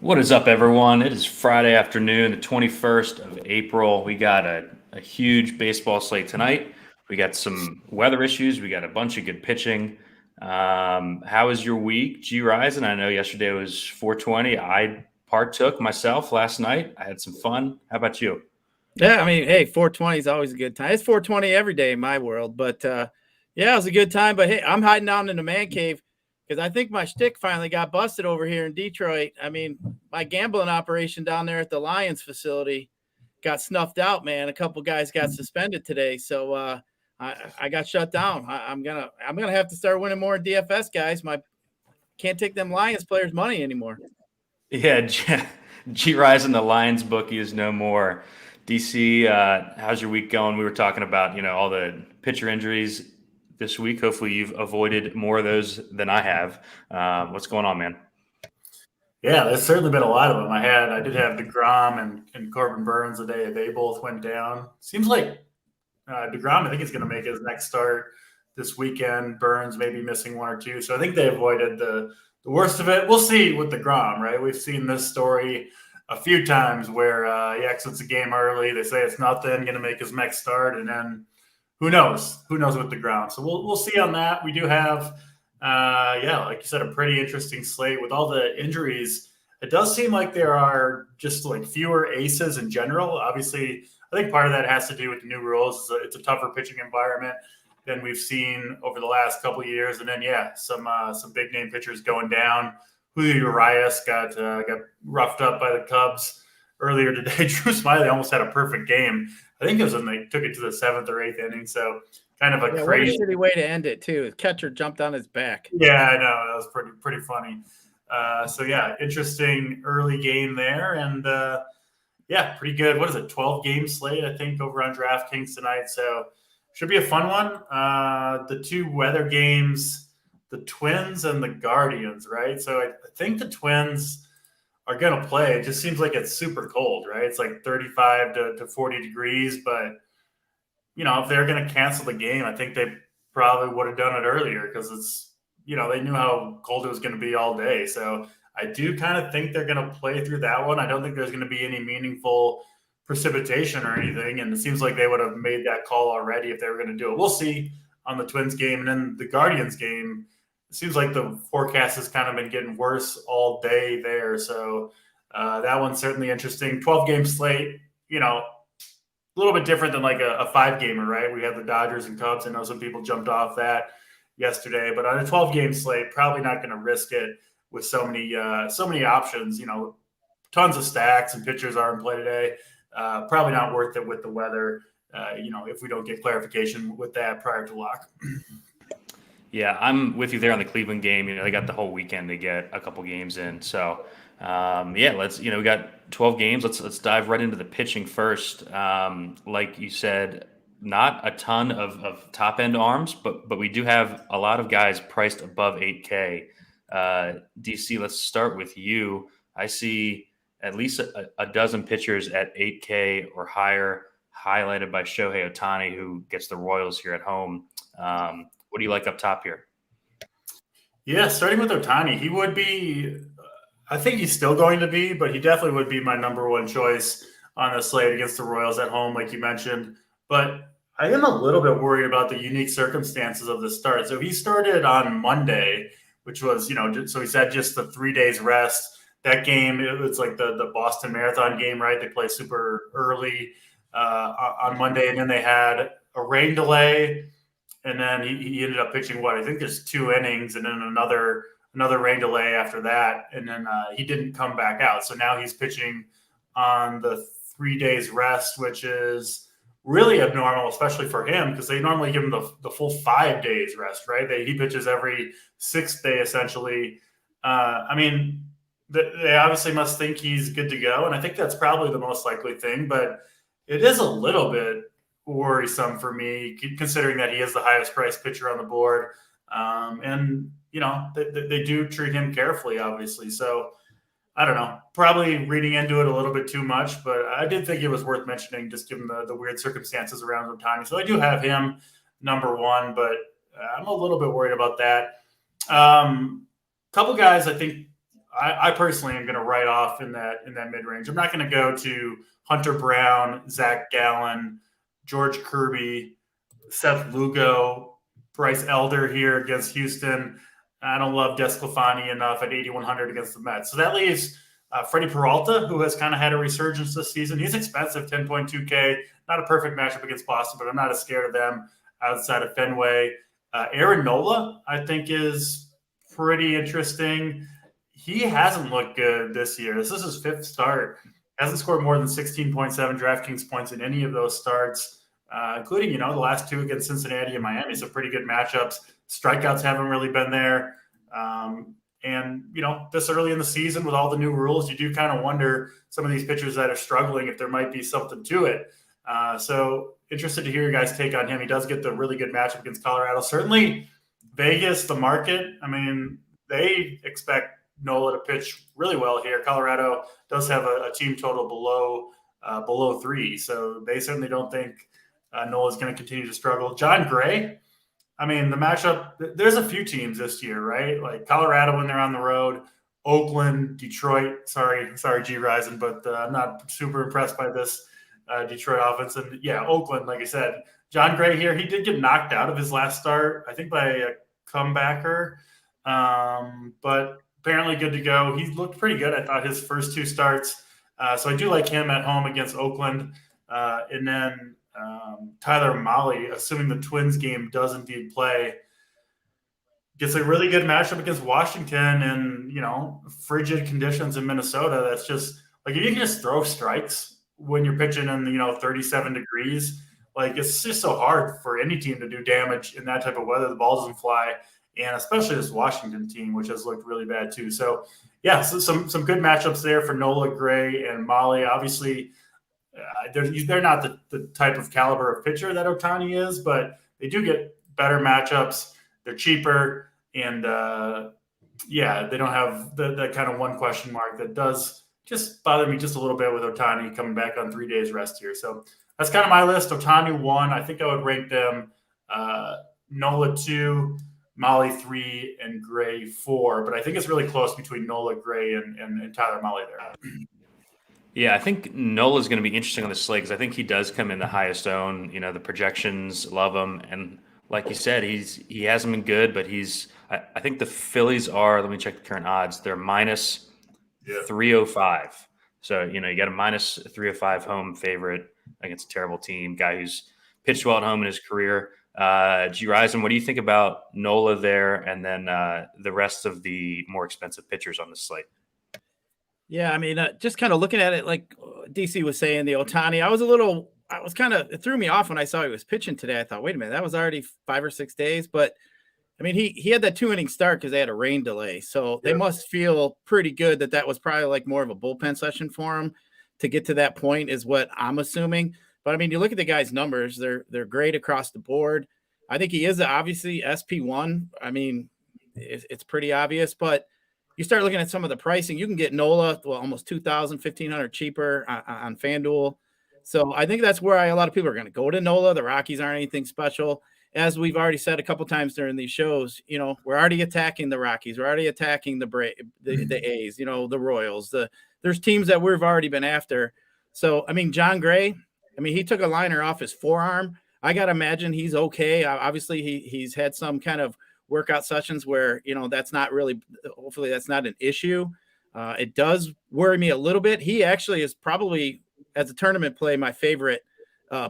What is up, everyone? It is Friday afternoon, the 21st of April. We got a huge baseball slate tonight. We got some weather issues. We got a bunch of good pitching. How was your week, G Rising? I know yesterday was 420. I partook myself last night. I had some fun. How about you? Yeah, I mean, hey, 420 is always a good time. It's 420 every day in my world, but yeah, it was a good time. But hey, I'm hiding down in the man cave because I think my shtick finally got busted over here in Detroit. I mean, my gambling operation down there at the Lions facility got snuffed out, man. A couple guys got suspended today, so I got shut down. I'm gonna have to start winning more in DFS, guys. Can't take them Lions players' money anymore. Yeah, G Rising, the Lions bookie is no more. DC, how's your week going? We were talking about, all the pitcher injuries this week. Hopefully you've avoided more of those than I have. What's going on, man? Yeah, there's certainly been a lot of them. I did have DeGrom and Corbin Burns the day they both went down. Seems like DeGrom, I think, is going to make his next start this weekend. Burns may be missing one or two. So I think they avoided the worst of it. We'll see with DeGrom, right? We've seen this story a few times where he exits a game early. They say it's nothing, going to make his next start. And then who knows? Who knows with DeGrom? So we'll see on that. We do have like you said, a pretty interesting slate with all the injuries. It does seem like there are just like fewer aces in general. Obviously, I think part of that has to do with the new rules. It's a tougher pitching environment than we've seen over the last couple of years. And then, some big name pitchers going down. Julio Urias got roughed up by the Cubs earlier today. Drew Smyly almost had a perfect game. I think it was when they took it to the 7th or 8th inning. So kind of a crazy what a shitty way to end it too. His catcher jumped on his back. Yeah, I know. That was pretty funny. Interesting early game there. And pretty good. What is it? 12-game slate, I think, over on DraftKings tonight. So should be a fun one. The two weather games, the Twins and the Guardians, right? So I think the Twins are going to play. It just seems like it's super cold, right? It's like 35 to 40 degrees. But, if they're going to cancel the game, I think they probably would have done it earlier because it's, they knew how cold it was going to be all day. So I do kind of think they're going to play through that one. I don't think there's going to be any meaningful precipitation or anything. And it seems like they would have made that call already if they were going to do it. We'll see on the Twins game. And then the Guardians game, it seems like the forecast has kind of been getting worse all day there. So that one's certainly interesting. 12-game slate, a little bit different than like a 5-gamer, right? We had the Dodgers and Cubs. I know some people jumped off that yesterday, but on a 12-game slate, probably not going to risk it with so many options. Tons of stacks and pitchers are in play today. Probably not worth it with the weather. If we don't get clarification with that prior to lock. Yeah, I'm with you there on the Cleveland game. They got the whole weekend to get a couple games in. So, let's, we got 12 games. Let's dive right into the pitching first. Like you said, not a ton of top end arms, but we do have a lot of guys priced above 8K. DC, let's start with you. I see at least a dozen pitchers at 8K or higher, highlighted by Shohei Ohtani, who gets the Royals here at home. What do you like up top here? Yeah, starting with Ohtani, he would be – I think he's still going to be, but he definitely would be my number one choice on the slate against the Royals at home, like you mentioned. But I am a little bit worried about the unique circumstances of the start. So he started on Monday, which was, so he's had just the 3 days rest. That game, it was like the Boston Marathon game, right? They play super early on Monday, and then they had a rain delay. And then he ended up pitching I think there's 2 innings and then another rain delay after that. And then he didn't come back out. So now he's pitching on the 3 days rest, which is really abnormal, especially for him, because they normally give him the full 5 days rest, right? He pitches every 6th day, essentially. They obviously must think he's good to go. And I think that's probably the most likely thing. But it is a little bit worrisome for me, considering that he is the highest priced pitcher on the board. They do treat him carefully, obviously. So I don't know, probably reading into it a little bit too much, but I did think it was worth mentioning just given the weird circumstances around Ohtani. So I do have him number one, but I'm a little bit worried about that. Couple guys I think I personally am going to write off in that mid range. I'm not going to go to Hunter Brown, Zach Gallen, George Kirby, Seth Lugo, Bryce Elder here against Houston. I don't love Desclafani enough at 8,100 against the Mets. So that leaves Freddie Peralta, who has kind of had a resurgence this season. He's expensive, 10.2K. Not a perfect matchup against Boston, but I'm not as scared of them outside of Fenway. Aaron Nola, I think, is pretty interesting. He hasn't looked good this year. This is his fifth start. Hasn't scored more than 16.7 DraftKings points in any of those starts, including, the last two against Cincinnati and Miami. Some pretty good matchups. Strikeouts haven't really been there. And, this early in the season with all the new rules, you do kind of wonder some of these pitchers that are struggling if there might be something to it. So interested to hear your guys' take on him. He does get the really good matchup against Colorado. Certainly Vegas, the market, they expect Nola to pitch really well here. Colorado does have a team total below 3, so they certainly don't think Nola is going to continue to struggle. John Gray, the matchup, there's a few teams this year, right? Like Colorado when they're on the road, Oakland, Detroit. Sorry, G Rising, but I'm not super impressed by this Detroit offense. And yeah, Oakland, like I said, John Gray here, he did get knocked out of his last start, I think by a comebacker, but apparently good to go. He looked pretty good, I thought, his first two starts. So I do like him at home against Oakland. And then Tyler Mahle, assuming the Twins game does indeed play, gets a really good matchup against Washington and, frigid conditions in Minnesota. That's just like, if you can just throw strikes when you're pitching in, 37 degrees, like it's just so hard for any team to do damage in that type of weather. The ball doesn't fly. And especially this Washington team, which has looked really bad too. So, yeah, so some good matchups there for Nola, Gray, and Mahle. Obviously, they're not the type of caliber of pitcher that Ohtani is, but they do get better matchups. They're cheaper, and they don't have the kind of one question mark that does just bother me just a little bit with Ohtani coming back on 3 days rest here. So that's kind of my list. Ohtani 1. I think I would rank them Nola 2. Mahle 3 and Gray 4, but I think it's really close between Nola, Gray, and Tyler Mahle there. Yeah, I think Nola's going to be interesting on the slate because I think he does come in the highest owned. The projections love him, and like you said, he hasn't been good, but I think the Phillies are. Let me check the current odds. They're minus 305. So you got a minus 305 home favorite against a terrible team, guy who's pitched well at home in his career. G Risen, what do you think about Nola there, and then the rest of the more expensive pitchers on the slate? Yeah, just kind of looking at it, like DC was saying, the Ohtani, it threw me off when I saw he was pitching today. I thought, wait a minute, that was already 5 or 6 days. But he had that 2-inning start because they had a rain delay. So they must feel pretty good that was probably like more of a bullpen session for him to get to that point is what I'm assuming. But you look at the guy's numbers, they're great across the board. I think he is obviously SP1. It's pretty obvious, but you start looking at some of the pricing, you can get Nola, almost 2,000, 1,500 cheaper on FanDuel. So I think that's where a lot of people are going to go to Nola. The Rockies aren't anything special. As we've already said a couple times during these shows, we're already attacking the Rockies. We're already attacking the A's, the Royals. There's teams that we've already been after. So, John Gray, he took a liner off his forearm. I got to imagine he's okay. Obviously, he's had some kind of workout sessions where, that's not really, hopefully that's not an issue. It does worry me a little bit. He actually is probably, as a tournament play, my favorite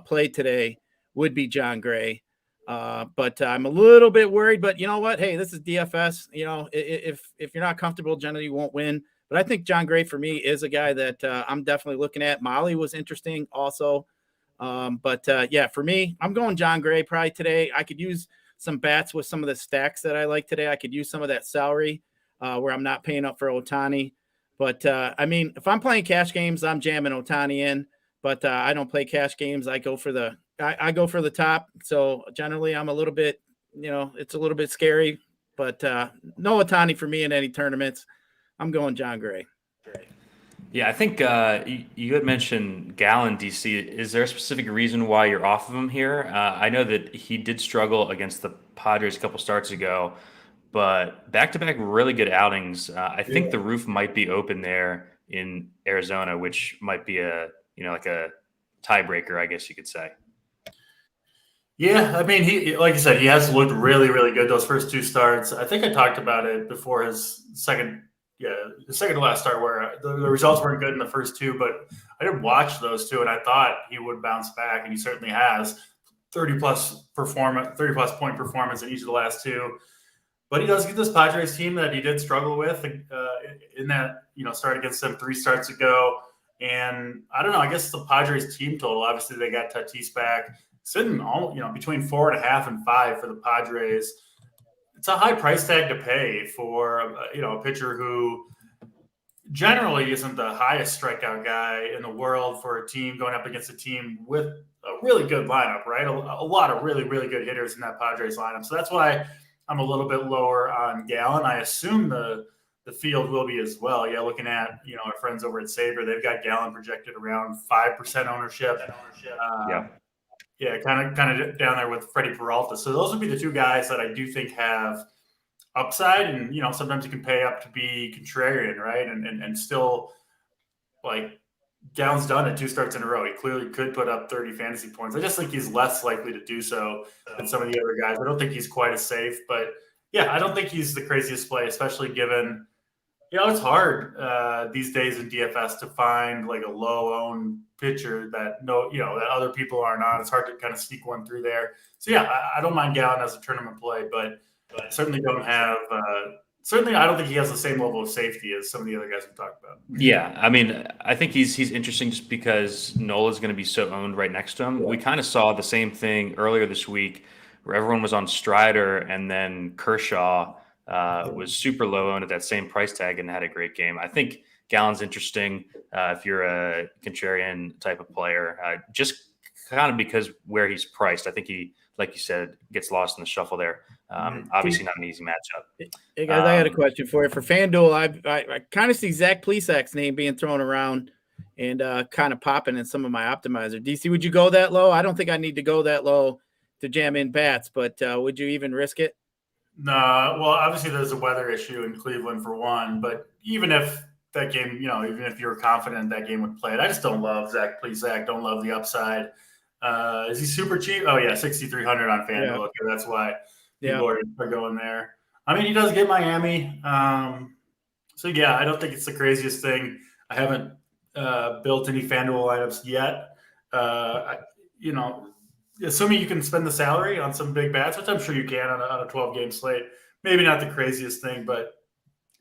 play today would be John Gray. But I'm a little bit worried, but you know what? Hey, this is DFS. If you're not comfortable, generally you won't win. But I think John Gray for me is a guy that I'm definitely looking at. Mahle was interesting also. For me, I'm going John Gray probably today. I could use some bats with some of the stacks that I like today. I could use some of that salary where I'm not paying up for Ohtani. But, if I'm playing cash games, I'm jamming Ohtani in. But I don't play cash games. I go for the top. So generally I'm a little bit, it's a little bit scary. But no Ohtani for me in any tournaments. I'm going John Gray. Yeah, I think you had mentioned Gallen, DC. Is there a specific reason why you're off of him here? I know that he did struggle against the Padres a couple starts ago, but back-to-back really good outings. I think the roof might be open there in Arizona, which might be like a tiebreaker, I guess you could say. Yeah, I mean, he like you said, he has looked really, really good those first two starts. I think I talked about it before his second to last start where the results weren't good in the first two, but I did watch those two, and I thought he would bounce back, and he certainly has. 30-plus point performance in each of the last two. But he does get this Padres team that he did struggle with in that, start against them 3 starts ago. And I don't know, I guess the Padres team total, obviously they got Tatis back, sitting between 4.5 and 5 for the Padres. It's a high price tag to pay for, a pitcher who generally isn't the highest strikeout guy in the world for a team going up against a team with a really good lineup, right? A lot of really, really good hitters in that Padres lineup. So that's why I'm a little bit lower on Gallen. I assume the field will be as well. Yeah, looking at, our friends over at Sabre, they've got Gallen projected around 5% ownership. Yeah, kind of down there with Freddie Peralta. So those would be the two guys that I do think have upside, and sometimes you can pay up to be contrarian, right? And still, like, Gallen's done it 2 starts in a row. He clearly could put up 30 fantasy points. I just think he's less likely to do so than some of the other guys. I don't think he's quite as safe, but yeah, I don't think he's the craziest play, especially given, it's hard these days in DFS to find like a low-owned pitcher that that other people aren't on. It's hard to kind of sneak one through there. So yeah, I don't mind Gallen as a tournament play, but certainly don't have. Certainly, I don't think he has the same level of safety as some of the other guys we talked about. Yeah, I mean, I think he's interesting just because Nola's going to be so owned right next to him. Yeah. We kind of saw the same thing earlier this week where everyone was on Strider, and then Kershaw was super low owned at that same price tag and had a great game. I think Gallen's interesting if you're a contrarian type of player, just kind of because where he's priced. I think he, like you said, gets lost in the shuffle there. Obviously not an easy matchup. Hey guys, I got a question for you. For FanDuel, I kind of see Zach Plesac's name being thrown around and kind of popping in some of my optimizer. DC, would you go that low? I don't think I need to go that low to jam in bats, but would you even risk it? No, well, obviously there's a weather issue in Cleveland for one, but even if that game, even if you were confident that game would play it, I just don't love Zach Plesac. Don't love the upside. Is he super cheap? Oh yeah, 6,300 on FanDuel. Yeah. Okay, that's why people are going there. I mean, he does get Miami. So yeah, I don't think it's the craziest thing. I haven't built any FanDuel lineups yet. Assuming you can spend the salary on some big bats, which I'm sure you can on a 12-game slate. Maybe not the craziest thing, but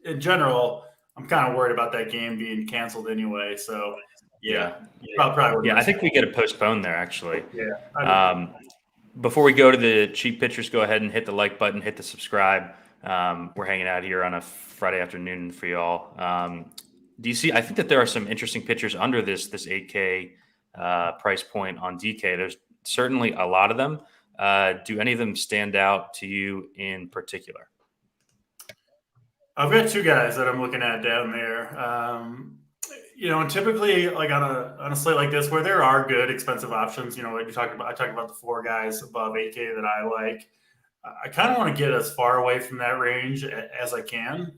in general, I'm kind of worried about that game being canceled anyway. So probably. Yeah, I think we get a postpone there actually. Yeah. Before we go to the cheap pitchers, go ahead and hit the like button, hit the subscribe. We're hanging out here on a Friday afternoon for y'all. DC, I think that there are some interesting pitchers under this 8K price point on DK. There's certainly a lot of them. Do any of them stand out to you in particular? I've got 2 guys that I'm looking at down there. And typically, like on a slate like this, where there are good expensive options, I talked about the 4 guys above 8K that I like. I kind of want to get as far away from that range as I can,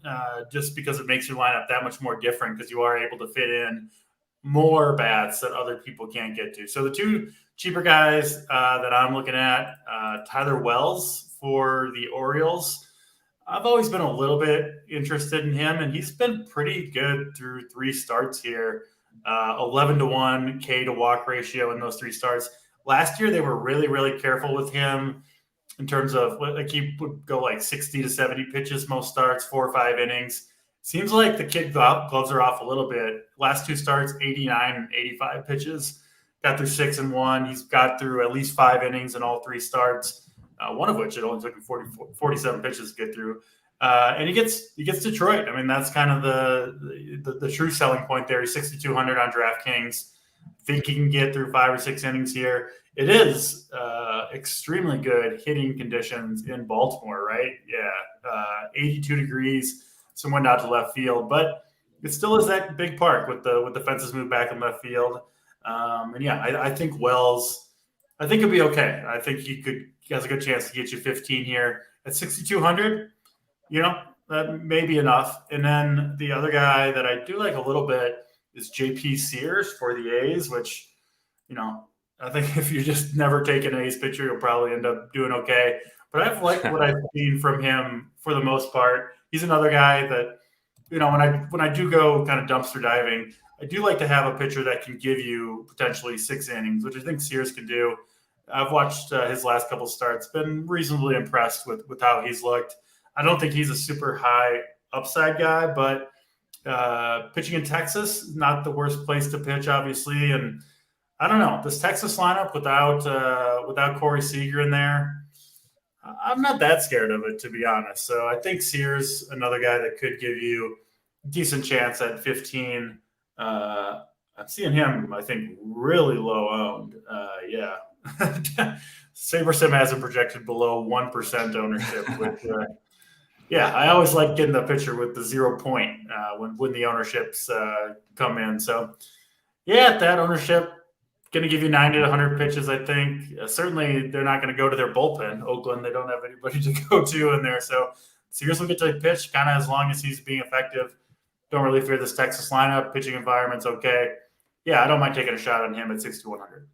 just because it makes your lineup that much more different because you are able to fit in more bats that other people can't get to. So the 2 cheaper guys that I'm looking at, Tyler Wells for the Orioles. I've always been a little bit interested in him, and he's been pretty good through 3 starts here. 11-to-1 K to walk ratio in those 3 starts. Last year, they were really, really careful with him in terms of he would go like 60 to 70 pitches most starts, 4 or 5 innings. Seems like the kid gloves are off a little bit. Last 2 starts, 89 and 85 pitches. Got through 6 and 1. He's got through at least 5 innings in all 3 starts. One of which it only took him 47 pitches to get through. And he gets Detroit. I mean, that's kind of the true selling point there. He's 6,200 on DraftKings. Think he can get through 5 or 6 innings here. It is extremely good hitting conditions in Baltimore, right? Yeah, 82 degrees, some wind out to left field, but it still is that big park with the fences moved back in left field. I think Wells. I think it'll be okay. I think he has a good chance to get you 15 here at 6,200. that may be enough. And then the other guy that I do like a little bit is JP Sears for the A's, which, I think if you just never take an A's pitcher, you'll probably end up doing okay. But I've liked what I've seen from him for the most part. He's another guy that, when I do go kind of dumpster diving, I do like to have a pitcher that can give you potentially 6 innings, which I think Sears can do. I've watched his last couple starts, been reasonably impressed with how he's looked. I don't think he's a super high upside guy, but pitching in Texas, not the worst place to pitch, obviously. And I don't know, this Texas lineup without Corey Seager in there, I'm not that scared of it, to be honest. So I think Sears, another guy that could give you a decent chance at 15. I'm seeing him, I think, really low owned. Yeah. SaberSim has him projected below 1% ownership, which, I always like getting the pitcher with the 0 point when the ownerships come in. So, that ownership, going to give you 90 to 100 pitches, I think. Certainly, they're not going to go to their bullpen. Oakland, they don't have anybody to go to in there. So, Sears will get to pitch kind of as long as he's being effective. Don't really fear this Texas lineup. Pitching environment's okay. Yeah, I don't mind taking a shot on him at 6,100.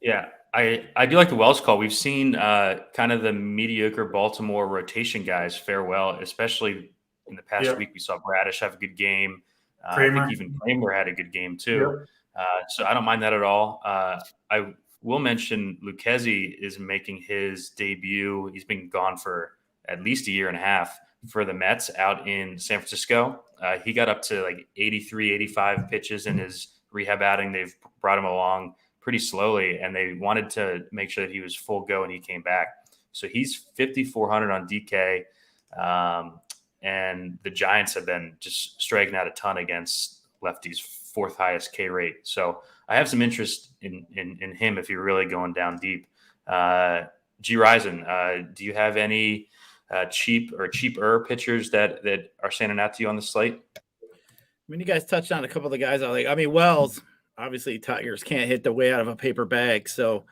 Yeah, I do like the Wells call. We've seen kind of the mediocre Baltimore rotation guys fare well, especially in the past week. We saw Bradish have a good game. I think even Kramer had a good game too. Yep. So I don't mind that at all. I will mention Lucchesi is making his debut. He's been gone for at least a year and a half for the Mets out in San Francisco. He got up to like 83, 85 pitches in his rehab outing. They've brought him along pretty slowly, and they wanted to make sure that he was full go, and he came back. So he's 5,400 on DK. And the Giants have been just striking out a ton against lefties, 4th highest K rate. So I have some interest in him if you're really going down deep. G. Risen, do you have any cheap or cheaper pitchers that are standing out to you on the slate? I mean, you guys touched on a couple of the guys I like. I mean, Wells, obviously Tigers can't hit the way out of a paper bag. So,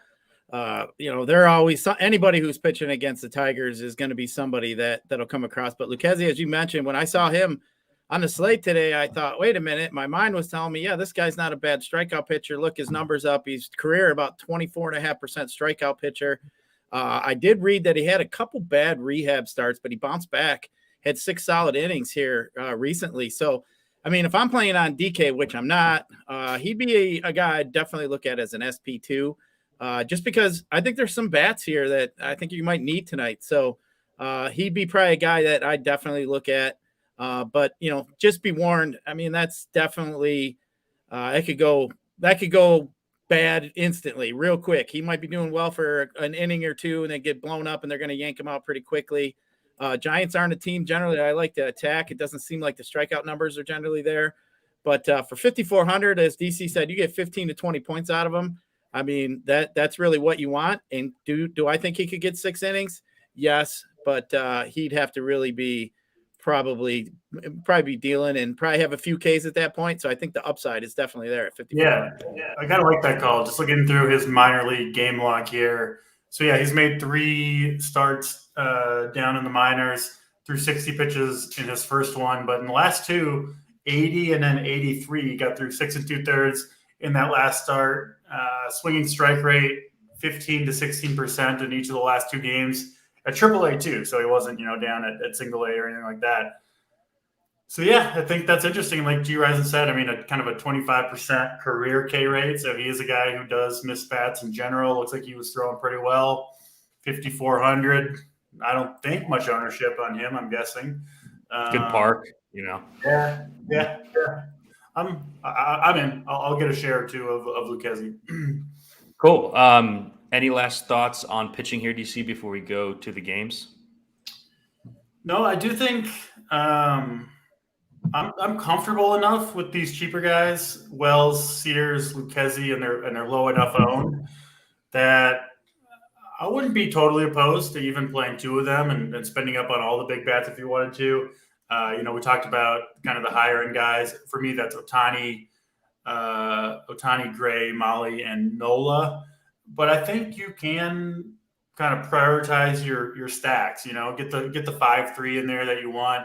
they're always anybody who's pitching against the Tigers is going to be somebody that'll come across. But Lucchesi, as you mentioned, when I saw him on the slate today, I thought, wait a minute, my mind was telling me, yeah, this guy's not a bad strikeout pitcher. Look his numbers up. He's career about 24.5% strikeout pitcher. I did read that he had a couple bad rehab starts, but he bounced back, had 6 solid innings here recently. So, I mean, if I'm playing on DK, which I'm not, he'd be a guy I'd definitely look at as an SP2, just because I think there's some bats here that I think you might need tonight. So he'd be probably a guy that I'd definitely look at. But, just be warned. I mean, that's definitely that could go bad instantly, real quick. He might be doing well for an inning or two and then get blown up and they're going to yank him out pretty quickly. Giants aren't a team generally I like to attack. It doesn't seem like the strikeout numbers are generally there. But for 5,400, as DC said, you get 15 to 20 points out of him. I mean, that's really what you want. And do I think he could get 6 innings? Yes, but he'd have to really be probably be dealing and probably have a few Ks at that point. So I think the upside is definitely there at 50. Yeah. I kind of like that call. Just looking through his minor league game log here. So yeah, he's made 3 starts down in the minors, threw 60 pitches in his first one, but in the last 2, 80 and then 83, he got through 6 2/3 in that last start. Swinging strike rate 15 to 16% in each of the last 2 games. At AAA too, so he wasn't, down at single A or anything like that. So yeah, I think that's interesting. Like G. Risen said, I mean, a kind of a 25% career K rate. So he is a guy who does miss bats in general. Looks like he was throwing pretty well. 5,400. I don't think much ownership on him. I'm guessing. Good park, Yeah. I'm in. I'll get a share or two of Lucchesi. Cool. Any last thoughts on pitching here, DC, before we go to the games? No, I do think I'm comfortable enough with these cheaper guys, Wells, Sears, Lucchesi, and they're low enough owned that I wouldn't be totally opposed to even playing 2 of them and spending up on all the big bats if you wanted to. We talked about kind of the higher end guys. For me, that's Ohtani, Gray, Molly, and Nola. But I think you can kind of prioritize your stacks. You know, get the 5-3 in there that you want.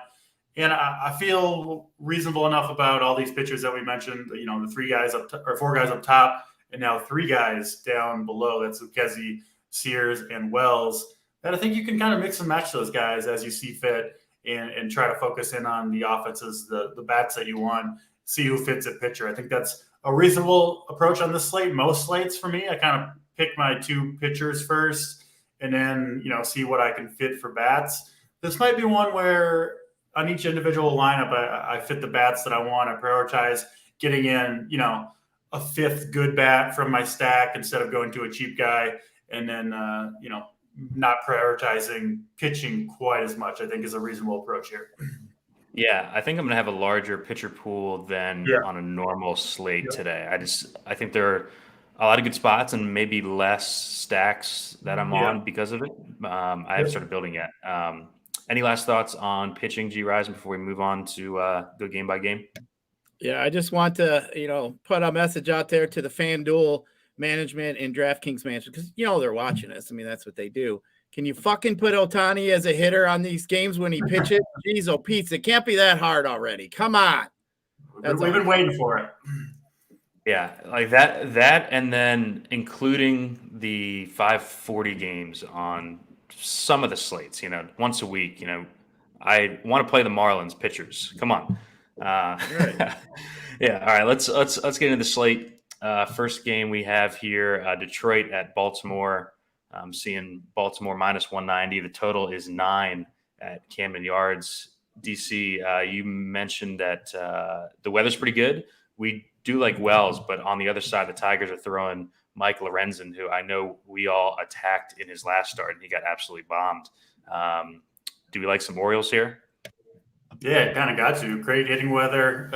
And I feel reasonable enough about all these pitchers that we mentioned. You know, the 4 guys up top, and now 3 guys down below. That's Lucchesi, Sears, and Wells. That I think you can kind of mix and match those guys as you see fit, and try to focus in on the offenses, the bats that you want. See who fits at pitcher. I think that's a reasonable approach on this slate. Most slates for me, I kind of pick my 2 pitchers first, and then see what I can fit for bats. This might be one where on each individual lineup, I fit the bats that I want. I prioritize getting in, a 5th good bat from my stack instead of going to a cheap guy, and then not prioritizing pitching quite as much, I think is a reasonable approach here. Yeah, I think I'm going to have a larger pitcher pool than on a normal slate today. I think there are a lot of good spots and maybe less stacks that I'm on because of it. I haven't started building yet. Any last thoughts on pitching, G. Risen, before we move on to go game by game? Yeah, I just want to, put a message out there to the FanDuel management and DraftKings management, because, they're watching us. I mean, that's what they do. Can you fucking put Ohtani as a hitter on these games when he pitches? Jeez, oh, Pete, it can't be that hard already. Come on. We've been waiting for it. Yeah, like that, and then including the 540 games on some of the slates, once a week, I want to play the Marlins pitchers. Come on. Right. Yeah. All right. Let's get into the slate. First game we have here, Detroit at Baltimore. I'm seeing Baltimore minus 190. The total is 9 at Camden Yards. DC, you mentioned that the weather's pretty good. We do like Wells, but on the other side, the Tigers are throwing Mike Lorenzen, who I know we all attacked in his last start, and he got absolutely bombed. Do we like some Orioles here? Yeah, kind of got to. Great hitting weather.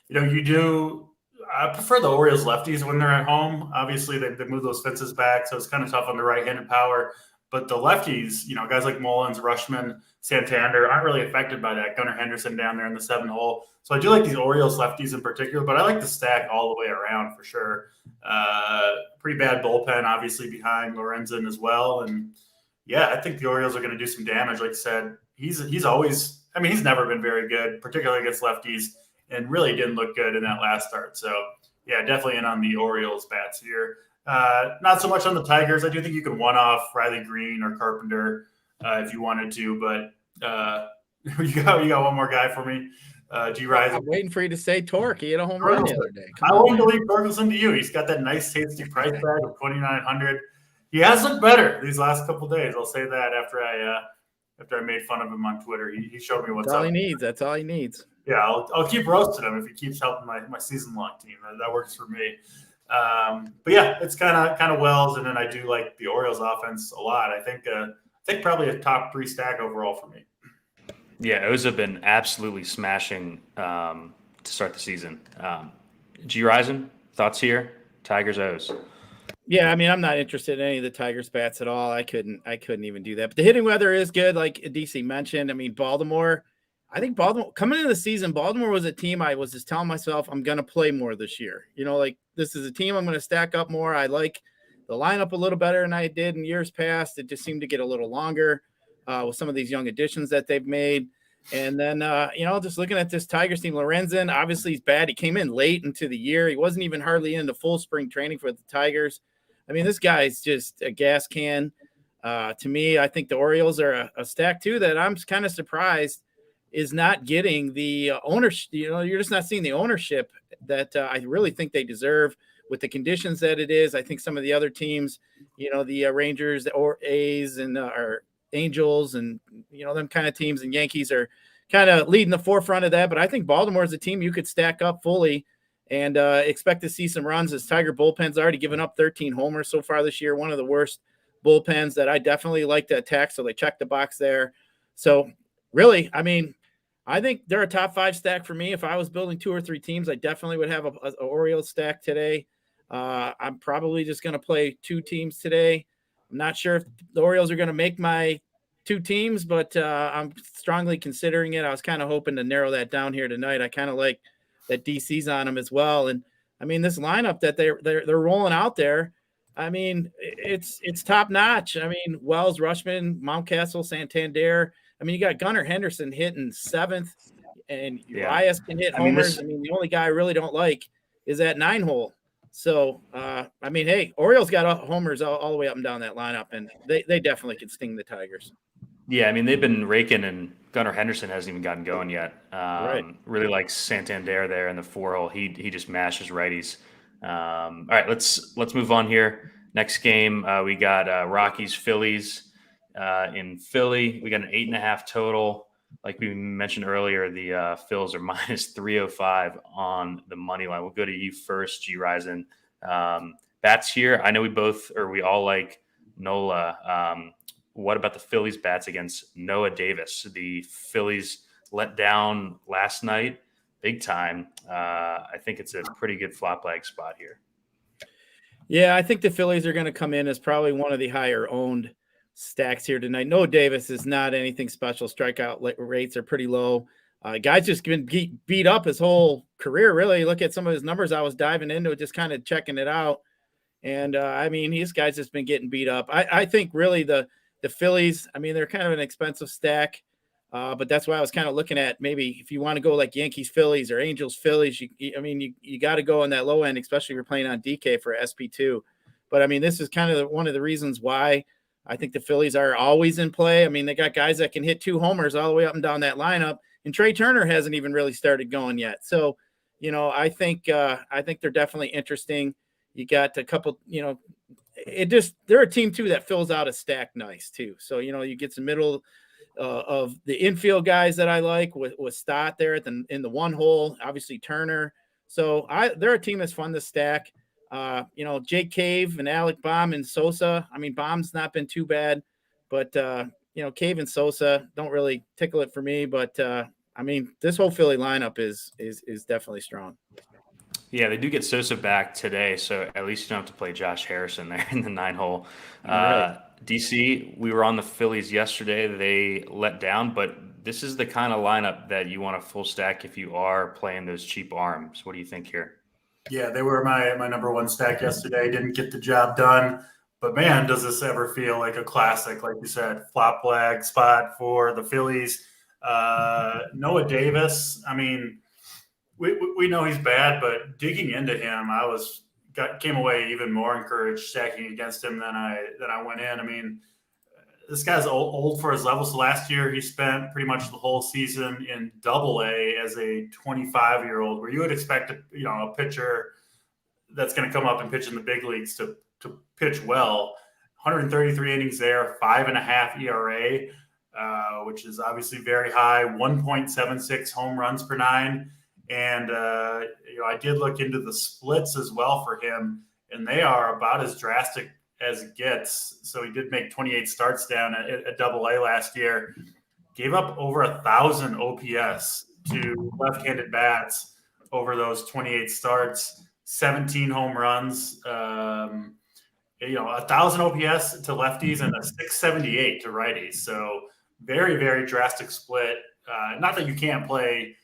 You do. I prefer the Orioles lefties when they're at home. Obviously, they move those fences back, so it's kind of tough on the right-handed power. But the lefties, guys like Mullins, Rushman, Santander aren't really affected by that. Gunnar Henderson down there in the 7 hole. So I do like these Orioles lefties in particular, but I like the stack all the way around for sure. Pretty bad bullpen, obviously, behind Lorenzen as well. And, yeah, I think the Orioles are going to do some damage. Like I said, he's always – he's never been very good, particularly against lefties, and really didn't look good in that last start. So, yeah, definitely in on the Orioles bats here. Not so much on the Tigers. I do think you can one-off Riley Green or Carpenter if you wanted to, but you got one more guy for me. G. Rise. I'm waiting for you to say Torque. He had a home run the other day. I wanted to leave Ferguson to you. He's got that nice tasty price tag of $2,900. He has looked better these last couple of days. I'll say that after I made fun of him on Twitter. He showed me what's up. That's all he needs. That's all he needs. Yeah, I'll keep roasting him if he keeps helping my season-long team. That works for me. But yeah, it's kind of Wells, and then I do like the Orioles offense a lot. I think probably a top 3 stack overall for me. Yeah, O's have been absolutely smashing to start the season. G. Risen, thoughts here? Tigers, O's. Yeah, I'm not interested in any of the Tigers bats at all. I couldn't even do that. But the hitting weather is good, like DC mentioned. Baltimore. I think Baltimore coming into the season, Baltimore was a team I was just telling myself I'm going to play more this year. This is a team I'm going to stack up more. I like the lineup a little better than I did in years past. It just seemed to get a little longer with some of these young additions that they've made. And then, just looking at this Tigers team, Lorenzen, obviously he's bad. He came in late into the year. He wasn't even hardly into full spring training for the Tigers. This guy's just a gas can. To me, I think the Orioles are a stack too that I'm kind of surprised is not getting the ownership. You're just not seeing the ownership that I really think they deserve with the conditions that it is. I think some of the other teams, the Rangers or A's and our Angels and, them kind of teams and Yankees are kind of leading the forefront of that. But I think Baltimore is a team you could stack up fully and expect to see some runs. As Tiger bullpen's already given up 13 homers so far this year, one of the worst bullpens that I definitely like to attack. So they check the box there. So really, I think they're a top 5 stack for me. If I was building 2 or 3 teams, I definitely would have a Orioles stack today. I'm probably just going to play 2 teams today. I'm not sure if the Orioles are going to make my 2 teams, but I'm strongly considering it. I was kind of hoping to narrow that down here tonight. I kind of like that DC's on them as well. And this lineup that they're rolling out there, I mean, it's top notch. I mean, Wells, Rushman, Mountcastle, Santander. I mean, you got Gunnar Henderson hitting 7th, and Yeah. Urias can hit I mean, homers. I mean, the only guy I really don't like is that 9-hole. So, I mean, hey, Orioles got homers all the way up and down that lineup, and they definitely could sting the Tigers. Yeah, I mean, they've been raking, and Gunnar Henderson hasn't even gotten going yet. Right. Really like Santander there in the 4-hole. He just mashes righties. All right, let's move on here. Next game, we got Rockies Phillies in Philly. We got an 8.5 total. Like we mentioned earlier, the Phils are minus 305 on the money line. We'll go to you first, G Risen. Bats here. I know we all like Nola. What about the Phillies bats against Noah Davis? The Phillies let down last night, big time. I think it's a pretty good flop leg spot here. Yeah, I think the Phillies are going to come in as probably one of the higher owned stacks here tonight. Noah Davis is not anything special. Strikeout rates are pretty low. Guy's just been beat up his whole career, really. Look at some of his numbers. I was diving into it, just kind of checking it out. And, I mean, this guy's just been getting beat up. I think really the Phillies, I mean, they're kind of an expensive stack, but that's why I was kind of looking at maybe if you want to go like Yankees Phillies or Angels Phillies, you got to go on that low end, especially if you're playing on DK for SP2. But I mean, this is kind of one of the reasons why I think the Phillies are always in play. I mean, they got guys that can hit 2 homers all the way up and down that lineup, and Trey Turner hasn't even really started going yet. So, I think they're definitely interesting. You got a couple, they're a team too that fills out a stack nice too. So, you get some middle of the infield guys that I like with Stott there in the 1-hole, obviously Turner. So they're a team that's fun to stack. Jake Cave and Alec Baum and Sosa. I mean, Baum's not been too bad, but Cave and Sosa don't really tickle it for me. But I mean, this whole Philly lineup is definitely strong. Yeah, they do get Sosa back today, so at least you don't have to play Josh Harrison there in the 9-hole. Right. DC, we were on the Phillies yesterday. They let down, but this is the kind of lineup that you want a full stack if you are playing those cheap arms. What do you think here? Yeah, they were my number one stack yesterday. Didn't get the job done. But, man, does this ever feel like a classic, like you said, flop flag spot for the Phillies. Noah Davis, I mean, we know he's bad, but digging into him, came away even more encouraged stacking against him than I went in. I mean, this guy's old for his level. So last year he spent pretty much the whole season in Double-A as a 25-year-old, where you would expect a pitcher that's going to come up and pitch in the big leagues to pitch well. 133 innings there, 5.5 ERA, which is obviously very high. 1.76 home runs per 9. And, I did look into the splits as well for him, and they are about as drastic as it gets. So he did make 28 starts down at Double-A last year, gave up over 1,000 OPS to left-handed bats over those 28 starts, 17 home runs, 1,000 OPS to lefties and a 678 to righties. So very, very drastic split. Not that you can't play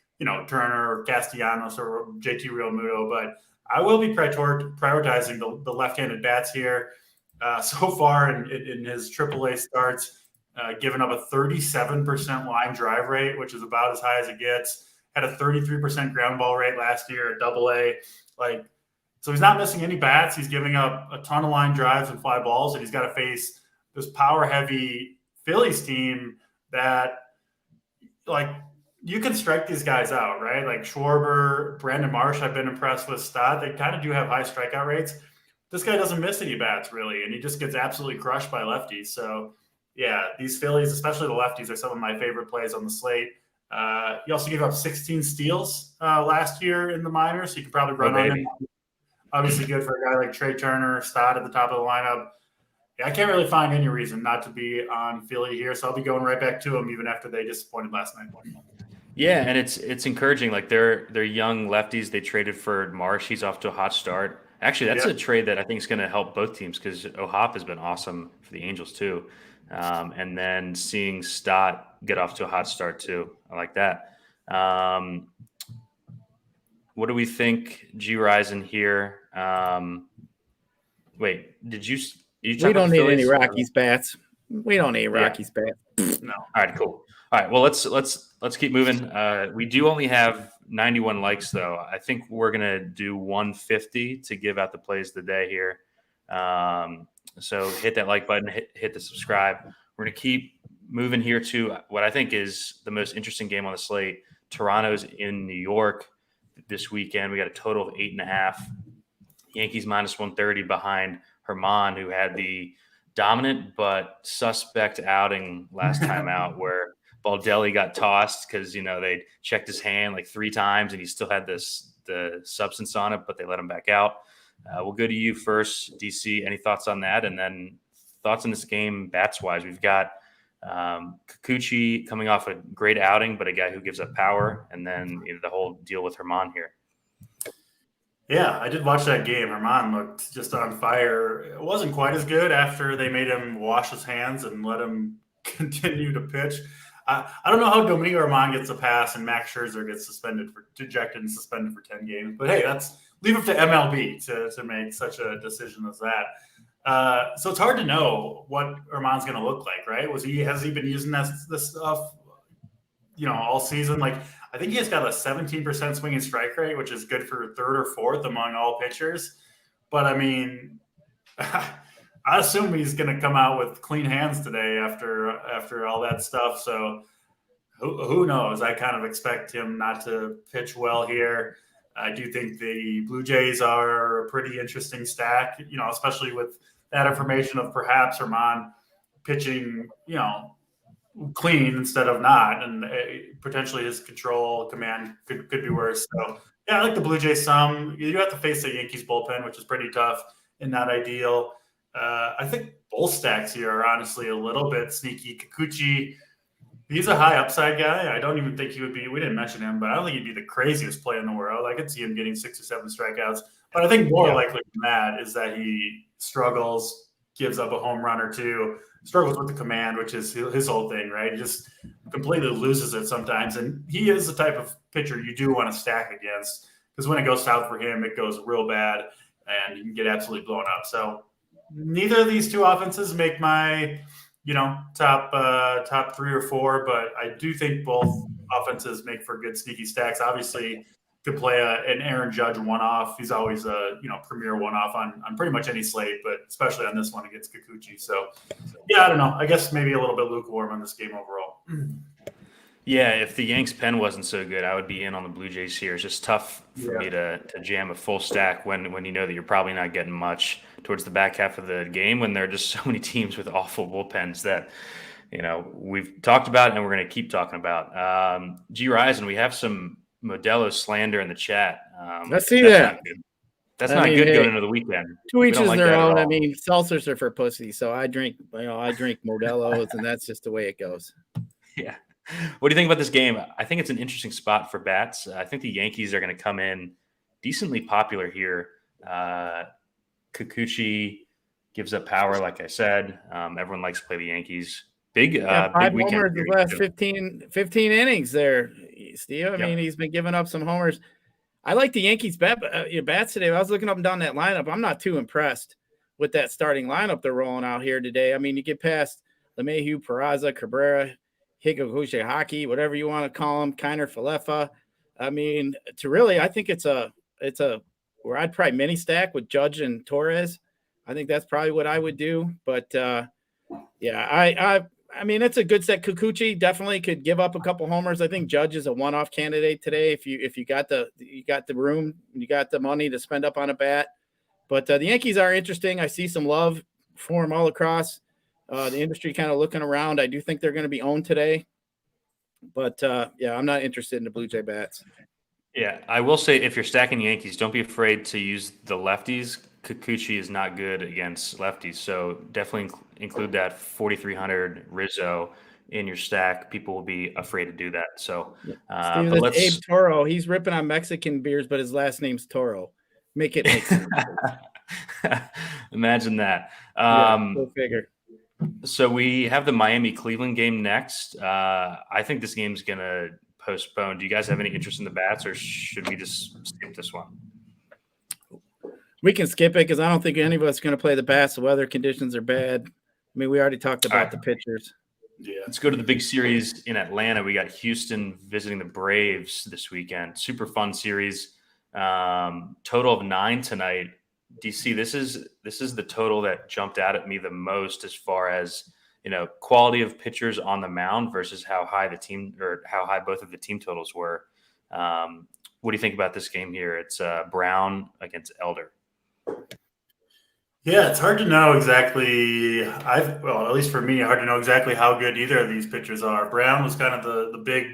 Turner or Castellanos or JT Realmuto, but I will be prioritizing the left-handed bats here. So far in his AAA starts, given up a 37% line drive rate, which is about as high as it gets. Had a 33% ground ball rate last year at Double-A. So he's not missing any bats. He's giving up a ton of line drives and fly balls, and he's got to face this power-heavy Phillies team that, you can strike these guys out, right? Like Schwarber, Brandon Marsh, I've been impressed with. Stott, they kind of do have high strikeout rates. This guy doesn't miss any bats, really, and he just gets absolutely crushed by lefties. So, yeah, these Phillies, especially the lefties, are some of my favorite plays on the slate. He also gave up 16 steals last year in the minors, so you could probably run on him. Obviously good for a guy like Trey Turner, Stott at the top of the lineup. Yeah, I can't really find any reason not to be on Philly here, so I'll be going right back to him even after they disappointed last night. Yeah, and it's encouraging. Like they're young lefties. They traded for Marsh. He's off to a hot start. Actually, that's a trade that I think is going to help both teams because O'Hop has been awesome for the Angels too. And then seeing Stott get off to a hot start too. I like that. What do we think, G Risen here? Wait, you talk We about don't the need any Phillies? Rockies bats. We don't need Rockies bats. No. All right, cool. All right, well let's keep moving. We do only have 91 likes though. I think we're gonna do 150 to give out the plays of the day here. So hit that like button, hit the subscribe. We're gonna keep moving here to what I think is the most interesting game on the slate. Toronto's in New York this weekend. We got a total of 8.5. Yankees minus 130 behind Herman, who had the dominant but suspect outing last time out where Baldelli got tossed because they checked his hand like 3 times and he still had the substance on it, but they let him back out. We'll go to you first, DC. Any thoughts on that? And then thoughts on this game bats wise? We've got Kikuchi coming off a great outing, but a guy who gives up power, and then the whole deal with Herman here. Yeah, I did watch that game. Herman looked just on fire. It wasn't quite as good after they made him wash his hands and let him continue to pitch. I don't know how Domingo Herman gets a pass and Max Scherzer gets ejected and suspended for 10 games. But hey, leave it to MLB to make such a decision as that. So it's hard to know what Herman's going to look like, right? Has he been using this stuff, all season? Like, I think he has got a 17% swinging strike rate, which is good for 3rd or 4th among all pitchers. But I mean, I assume he's going to come out with clean hands today after all that stuff. So who knows? I kind of expect him not to pitch well here. I do think the Blue Jays are a pretty interesting stack, especially with that information of perhaps Herman pitching, clean instead of not, and potentially his control command could be worse. So yeah, I like the Blue Jays some. You have to face the Yankees bullpen, which is pretty tough and not ideal. I think both stacks here are honestly a little bit sneaky. Kikuchi, he's a high upside guy. I don't even think he would be, we didn't mention him, but I don't think he'd be the craziest play in the world. I could see him getting 6 or 7 strikeouts, but I think more likely than that is that he struggles, gives up a home run or 2, struggles with the command, which is his whole thing, right? He just completely loses it sometimes. And he is the type of pitcher you do want to stack against, because when it goes south for him, it goes real bad and you can get absolutely blown up. So neither of these 2 offenses make my, top 3 or 4, but I do think both offenses make for good sneaky stacks. Obviously, could play an Aaron Judge one-off. He's always a premier one-off on pretty much any slate, but especially on this one against Kikuchi. So yeah, I don't know. I guess maybe a little bit lukewarm on this game overall. Yeah, if the Yanks pen wasn't so good, I would be in on the Blue Jays here. It's just tough for me to jam a full stack when you know that you're probably not getting much towards the back half of the game when there are just so many teams with awful bullpens that we've talked about and we're going to keep talking about. G Ryzen, we have some Modelo slander in the chat. Let's see that. That's not good going into the weekend. To each is their own. I mean, seltzers are for pussy, so I drink Modelo's, and that's just the way it goes. Yeah. What do you think about this game? I think it's an interesting spot for bats. I think the Yankees are going to come in decently popular here. Kikuchi gives up power, like I said. Everyone likes to play the Yankees. Big 5 weekend. homers the last 15 innings there, Steve. I mean, he's been giving up some homers. I like the Yankees bats today. I was looking up and down that lineup. I'm not too impressed with that starting lineup they're rolling out here today. I mean, you get past LeMahieu, Peraza, Cabrera, Higuchi, Hockey, whatever you want to call him, Kiner, Falefa. I mean, I think it's a where I'd probably mini stack with Judge and Torres. I think that's probably what I would do. But I mean, it's a good set. Kikuchi definitely could give up a couple homers. I think Judge is a one-off candidate today. If you got the room, you got the money to spend up on a bat. But the Yankees are interesting. I see some love for them all across the industry, kind of looking around. I do think they're going to be owned today. But I'm not interested in the Blue Jay bats. Yeah, I will say if you're stacking Yankees, don't be afraid to use the lefties. Kikuchi is not good against lefties, so definitely include that 4,300 Rizzo in your stack. People will be afraid to do that. So, Steve, but let's Abe Toro. He's ripping on Mexican beers, but his last name's Toro. Make it make sense. Imagine that. Go figure. So we have the Miami-Cleveland game next. I think this game's going to postpone. Do you guys have any interest in the bats, or should we just skip this one? We can skip it because I don't think any of us are going to play the bats. The weather conditions are bad. I mean, we already talked about the pitchers. Yeah. Let's go to the big series in Atlanta. We got Houston visiting the Braves this weekend. Super fun series. Total of 9 tonight. DC, this is the total that jumped out at me the most as far as, quality of pitchers on the mound versus how high both of the team totals were. What do you think about this game here? It's Brown against Elder. Yeah, it's hard to know exactly. At least for me, hard to know exactly how good either of these pitchers are. Brown was kind of the big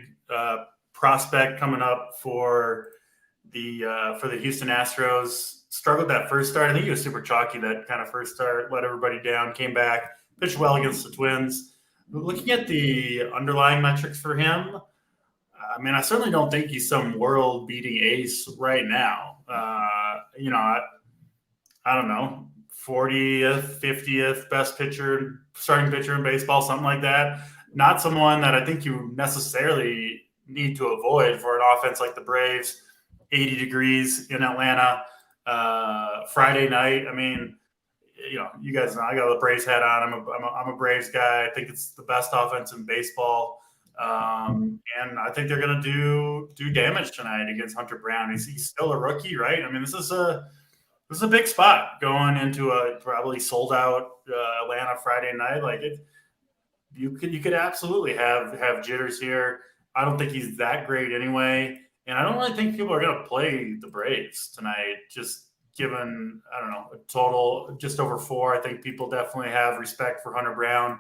prospect coming up for the Houston Astros. Struggled that first start. I think he was super chalky that kind of first start, let everybody down, came back, pitched well against the Twins. Looking at the underlying metrics for him, I mean, I certainly don't think he's some world-beating ace right now. I don't know, 40th, 50th best starting pitcher in baseball, something like that. Not someone that I think you necessarily need to avoid for an offense like the Braves. 80 degrees in Atlanta, Friday night. I mean, you guys know I got the Braves hat on. I'm a Braves guy. I think it's the best offense in baseball. And I think they're going to do damage tonight against Hunter Brown. He's still a rookie, right? I mean, this is a big spot going into a probably sold out Atlanta Friday night. Like you could absolutely have jitters here. I don't think he's that great anyway, and I don't really think people are going to play the Braves tonight. Just given, I don't know, a total just over 4. I think people definitely have respect for Hunter Brown.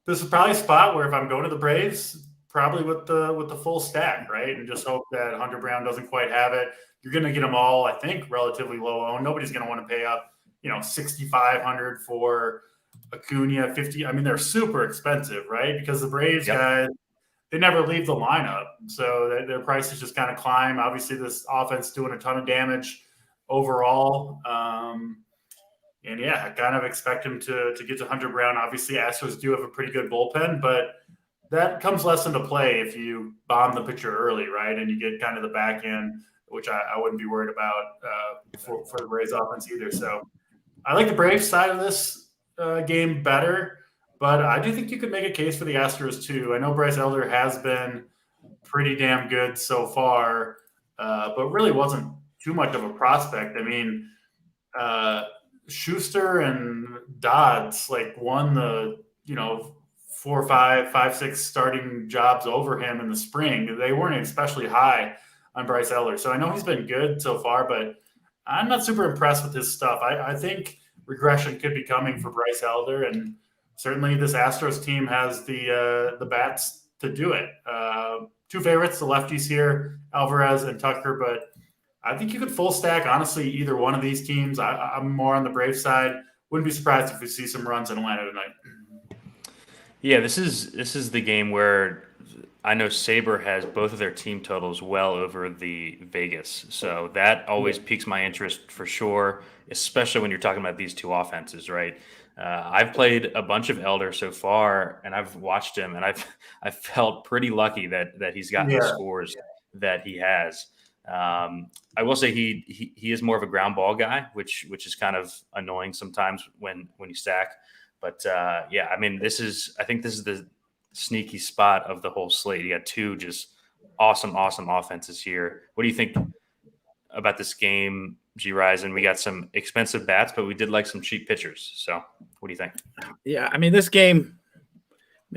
This is probably a spot where if I'm going to the Braves, probably with the full stack, right? And just hope that Hunter Brown doesn't quite have it. You're going to get them all, I think, relatively low owned. Nobody's going to want to pay up, $6,500 for Acuna, 50. I mean, they're super expensive, right? Because the Braves guys, they never leave the lineup, so their prices just kind of climb. Obviously, this offense doing a ton of damage overall. And yeah, I kind of expect him to get to Hunter Brown. Obviously, Astros do have a pretty good bullpen, but that comes less into play if you bomb the pitcher early, right? And you get kind of the back end, which I wouldn't be worried about for the Braves offense either. So I like the Braves side of this game better, but I do think you could make a case for the Astros too. I know Bryce Elder has been pretty damn good so far, but really wasn't too much of a prospect. I mean, Schuster and Dodds won the 4, 5, 6 starting jobs over him in the spring. They weren't especially high on Bryce Elder, so I know he's been good so far, but I'm not super impressed with his stuff. I think regression could be coming for Bryce Elder, and certainly this Astros team has the bats to do it. 2 favorites, the lefties here, Alvarez and Tucker, but I think you could full stack, honestly, either one of these teams. I'm more on the Braves side. Wouldn't be surprised if we see some runs in Atlanta tonight. Yeah, this is the game where I know Sabre has both of their team totals well over the Vegas. So that always piques my interest for sure, especially when you're talking about these two offenses, right? I've played a bunch of Elder so far, and I've watched him, and I've felt pretty lucky that he's gotten the scores that he has. I will say he is more of a ground ball guy, which is kind of annoying sometimes when you stack. But I mean, I think this is the sneaky spot of the whole slate. You got 2 just awesome offenses here. What do you think about this game, G Ryzen? We got some expensive bats, but we did like some cheap pitchers. So what do you think? Yeah, I mean, this game,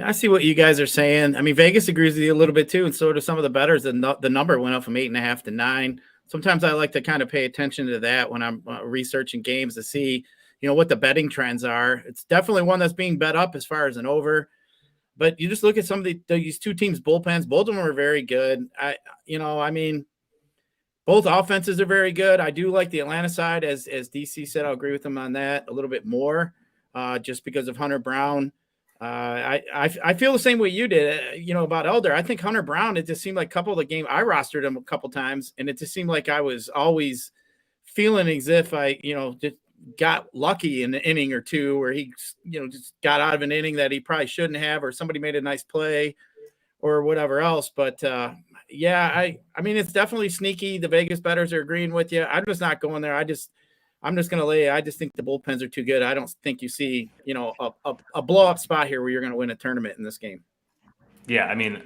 I see what you guys are saying. I mean, Vegas agrees with you a little bit too, and so do some of the bettors. The number went up from 8.5 to 9. Sometimes I like to kind of pay attention to that when I'm researching games to see, what the betting trends are. It's definitely one that's being bet up as far as an over. But you just look at some of these 2 teams' bullpens. Both of them are very good. I mean, both offenses are very good. I do like the Atlanta side, as DC said. I'll agree with him on that a little bit more, just because of Hunter Brown. I feel the same way you did, about Elder. I think Hunter Brown, it just seemed like a couple of the game I rostered him a couple times, and it just seemed like I was always feeling as if I, just got lucky in an inning or 2 where he, just got out of an inning that he probably shouldn't have, or somebody made a nice play or whatever else. But Yeah, I mean, it's definitely sneaky. The Vegas bettors are agreeing with you. I'm just not going there. I'm just going to lay. I just think the bullpens are too good. I don't think you see, a blow up spot here where you're going to win a tournament in this game. Yeah, I mean,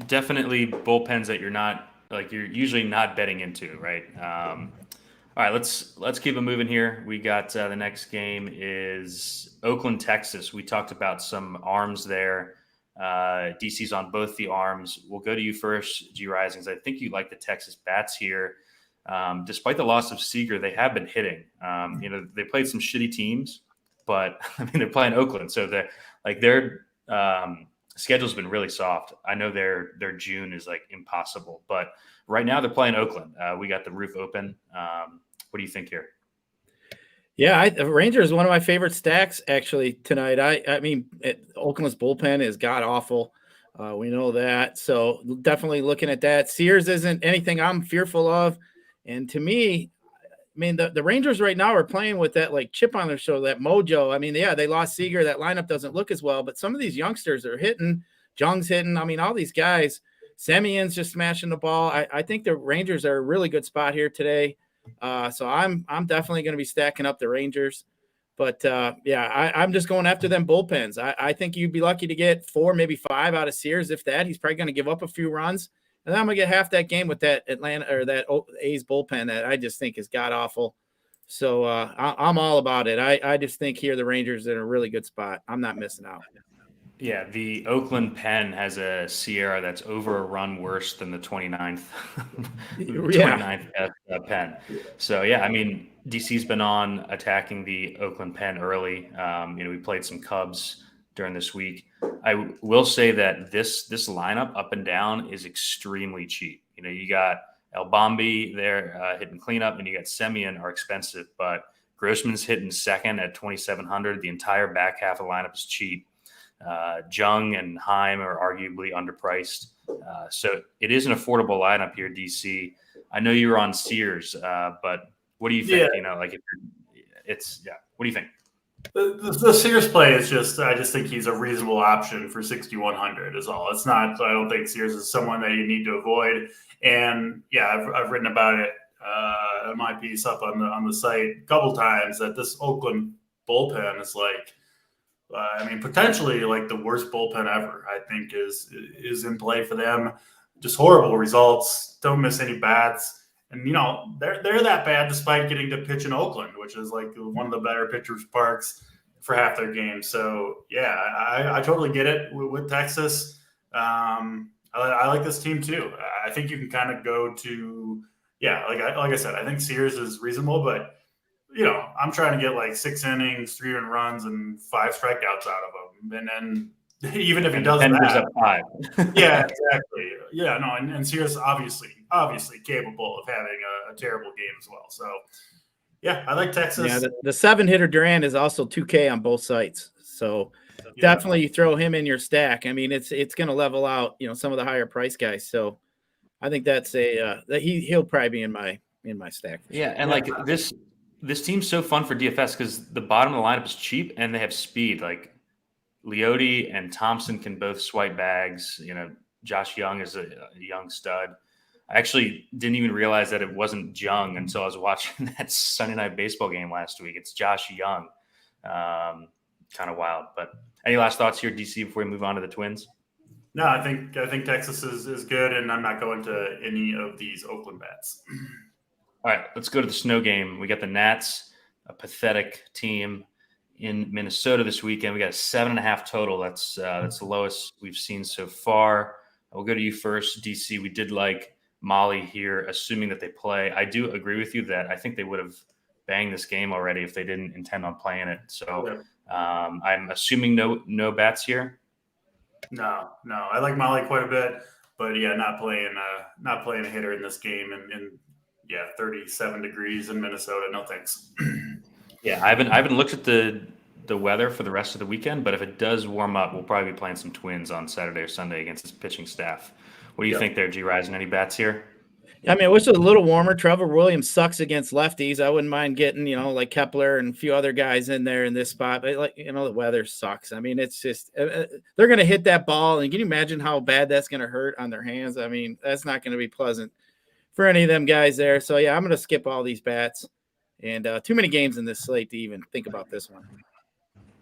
definitely bullpens that you're usually not betting into, right? All right, let's keep it moving here. We got the next game is Oakland, Texas. We talked about some arms there. DC's on both the arms. We'll go to you first, G Risings. I think you like the Texas bats here. Despite the loss of Seager, they have been hitting. They played some shitty teams, but I mean they're playing Oakland, so their schedule's been really soft. I know their June is like impossible, but right now they're playing Oakland. We got the roof open. What do you think here? Yeah, Ranger is one of my favorite stacks actually tonight. I mean, Oakland's bullpen is god awful. We know that, so definitely looking at that. Sears isn't anything I'm fearful of, and to me, I mean the Rangers right now are playing with that like chip on their shoulder, that mojo. I mean, yeah, they lost Seager. That lineup doesn't look as well, but some of these youngsters are hitting. Jung's hitting. I mean, all these guys. Semion's just smashing the ball. I think the Rangers are a really good spot here today. So I'm definitely going to be stacking up the Rangers, but I'm just going after them bullpens. I think you'd be lucky to get 4, maybe 5 out of Sears. If that, he's probably going to give up a few runs, and then I'm going to get half that game with that Atlanta or that A's bullpen that I just think is god awful. So I'm all about it. I just think here the Rangers are in a really good spot. I'm not missing out. Yeah, the Oakland pen has a Sierra that's over a run worse than the 29th, 29th pen. So, yeah, I mean, DC's been on attacking the Oakland pen early. We played some Cubs during this week. I will say that this lineup up and down is extremely cheap. You got El Bombi there hitting cleanup, and you got Semien are expensive, but Grossman's hitting second at 2,700. The entire back half of the lineup is cheap. Jung and Heim are arguably underpriced. So it is an affordable lineup here, DC. I know you were on Sears, but what do you think? Yeah. What do you think? The Sears play is I just think he's a reasonable option for 6,100 is all. It's not, I don't think Sears is someone that you need to avoid. And yeah, I've written about it in my piece up on the site a couple times that this Oakland bullpen is potentially like the worst bullpen ever, I think is in play for them. Just horrible results. Don't miss any bats. And, they're that bad despite getting to pitch in Oakland, which is like one of the better pitchers' parks for half their games. So, yeah, I totally get it with Texas. I like this team too. I think you can kind of go to, like I said, I think Sears is reasonable, but I'm trying to get like 6 innings, 3 earned runs, and 5 strikeouts out of him. And then even if he does that, up 5. Yeah, exactly. Yeah, no, and Sears obviously capable of having a terrible game as well. So, yeah, I like Texas. Yeah, the 7-hitter Durant is also 2K on both sites. So definitely you throw him in your stack. I mean, it's going to level out, some of the higher price guys. So I think that's that he'll probably be in my stack. Yeah, and like this team's so fun for DFS because the bottom of the lineup is cheap and they have speed. Like Leote and Thompson can both swipe bags. Josh Young is a young stud. I actually didn't even realize that it wasn't Jung until I was watching that Sunday Night Baseball game last week. It's Josh Young. Kind of wild. But any last thoughts here, DC, before we move on to the Twins? No, I think Texas is good, and I'm not going to any of these Oakland bats. All right, let's go to the snow game. We got the Nats, a pathetic team in Minnesota this weekend. We got a 7.5 total. That's the lowest we've seen so far. We'll go to you first, DC. We did like Molly here, assuming that they play. I do agree with you that I think they would have banged this game already if they didn't intend on playing it. So I'm assuming no bats here. No. I like Molly quite a bit, but yeah, not playing a hitter in this game, and 37 degrees in Minnesota. No thanks. Yeah, I haven't looked at the weather for the rest of the weekend, but if it does warm up, we'll probably be playing some Twins on Saturday or Sunday against this pitching staff. What do you think there, G. Rising? Any bats here? I mean, I wish it was a little warmer. Trevor Williams sucks against lefties. I wouldn't mind getting, like Kepler and a few other guys in there in this spot. But, the weather sucks. I mean, it's just they're going to hit that ball. And can you imagine how bad that's going to hurt on their hands? I mean, that's not going to be pleasant for any of them guys there. So, yeah, I'm going to skip all these bats. And too many games in this slate to even think about this one.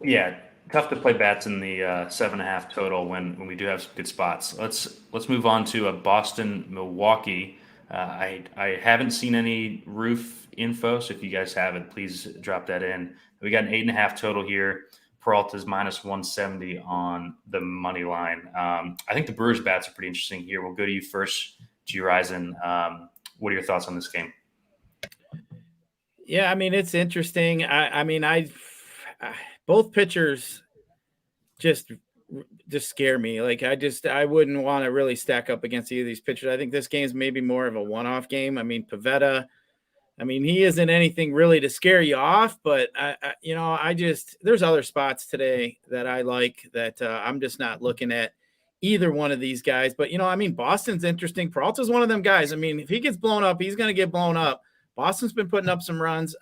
Yeah, tough to play bats in the 7.5 total when we do have some good spots. Let's move on to a Boston Milwaukee. I haven't seen any roof info, so if you guys have it, please drop that in. We got an 8.5 total here. Peralta's minus 170 on the money line. I think the Brewers bats are pretty interesting here. We'll go to you first, G. Risen. What are your thoughts on this game? Yeah, I mean, it's interesting. Both pitchers just scare me. I wouldn't want to really stack up against either of these pitchers. I think this game is maybe more of a one-off game. I mean, Pivetta, he isn't anything really to scare you off, but there's other spots today that I like that I'm just not looking at either one of these guys. But, Boston's interesting. Peralta's one of them guys. If he gets blown up, he's going to get blown up. Boston's been putting up some runs.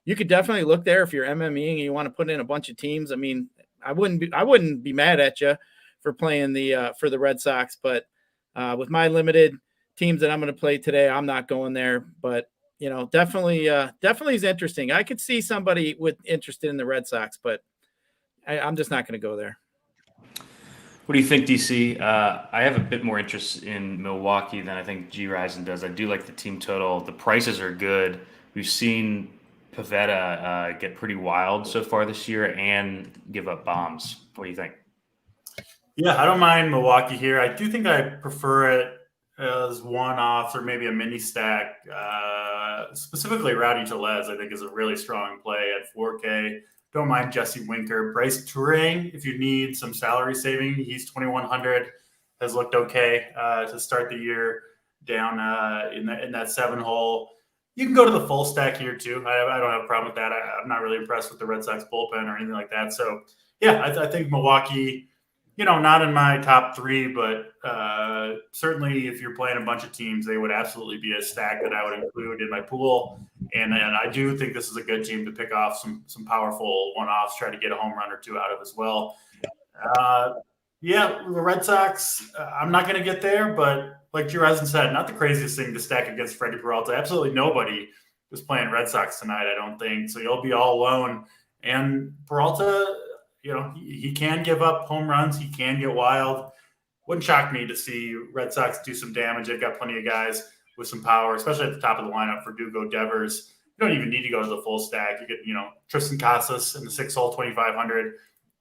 You could definitely look there if you're MMEing and you want to put in a bunch of teams. I wouldn't be mad at you for playing for the Red Sox, but with my limited teams that I'm going to play today, I'm not going there. But definitely is interesting. I could see somebody with interest in the Red Sox, but I'm just not going to go there. What do you think, DC? I have a bit more interest in Milwaukee than I think G. Risen does. I do like the team total. The prices are good. We've seen Pivetta get pretty wild so far this year and give up bombs. What do you think? Yeah, I don't mind Milwaukee here. I do think I prefer it as one-offs or maybe a mini stack. Specifically, Rowdy Tellez, I think, is a really strong play at 4K. Don't mind Jesse Winker. Bryce Turang, if you need some salary saving, he's 2,100. Has looked okay to start the year down in that 7-hole. You can go to the full stack here too. I don't have a problem with that. I'm not really impressed with the Red Sox bullpen or anything like that. So, yeah, I think Milwaukee, not in my top 3, but certainly if you're playing a bunch of teams, they would absolutely be a stack that I would include in my pool. And I do think this is a good team to pick off some powerful one-offs, try to get a home run or two out of as well. The Red Sox, I'm not going to get there, but like Jurazen said, not the craziest thing to stack against Freddie Peralta. Absolutely nobody was playing Red Sox tonight, I don't think. So you'll be all alone. And Peralta, he can give up home runs. He can get wild. Wouldn't shock me to see Red Sox do some damage. They've got plenty of guys with some power, especially at the top of the lineup for Dugo Devers. You don't even need to go to the full stack. You get, Tristan Casas in the 6-hole, 2,500.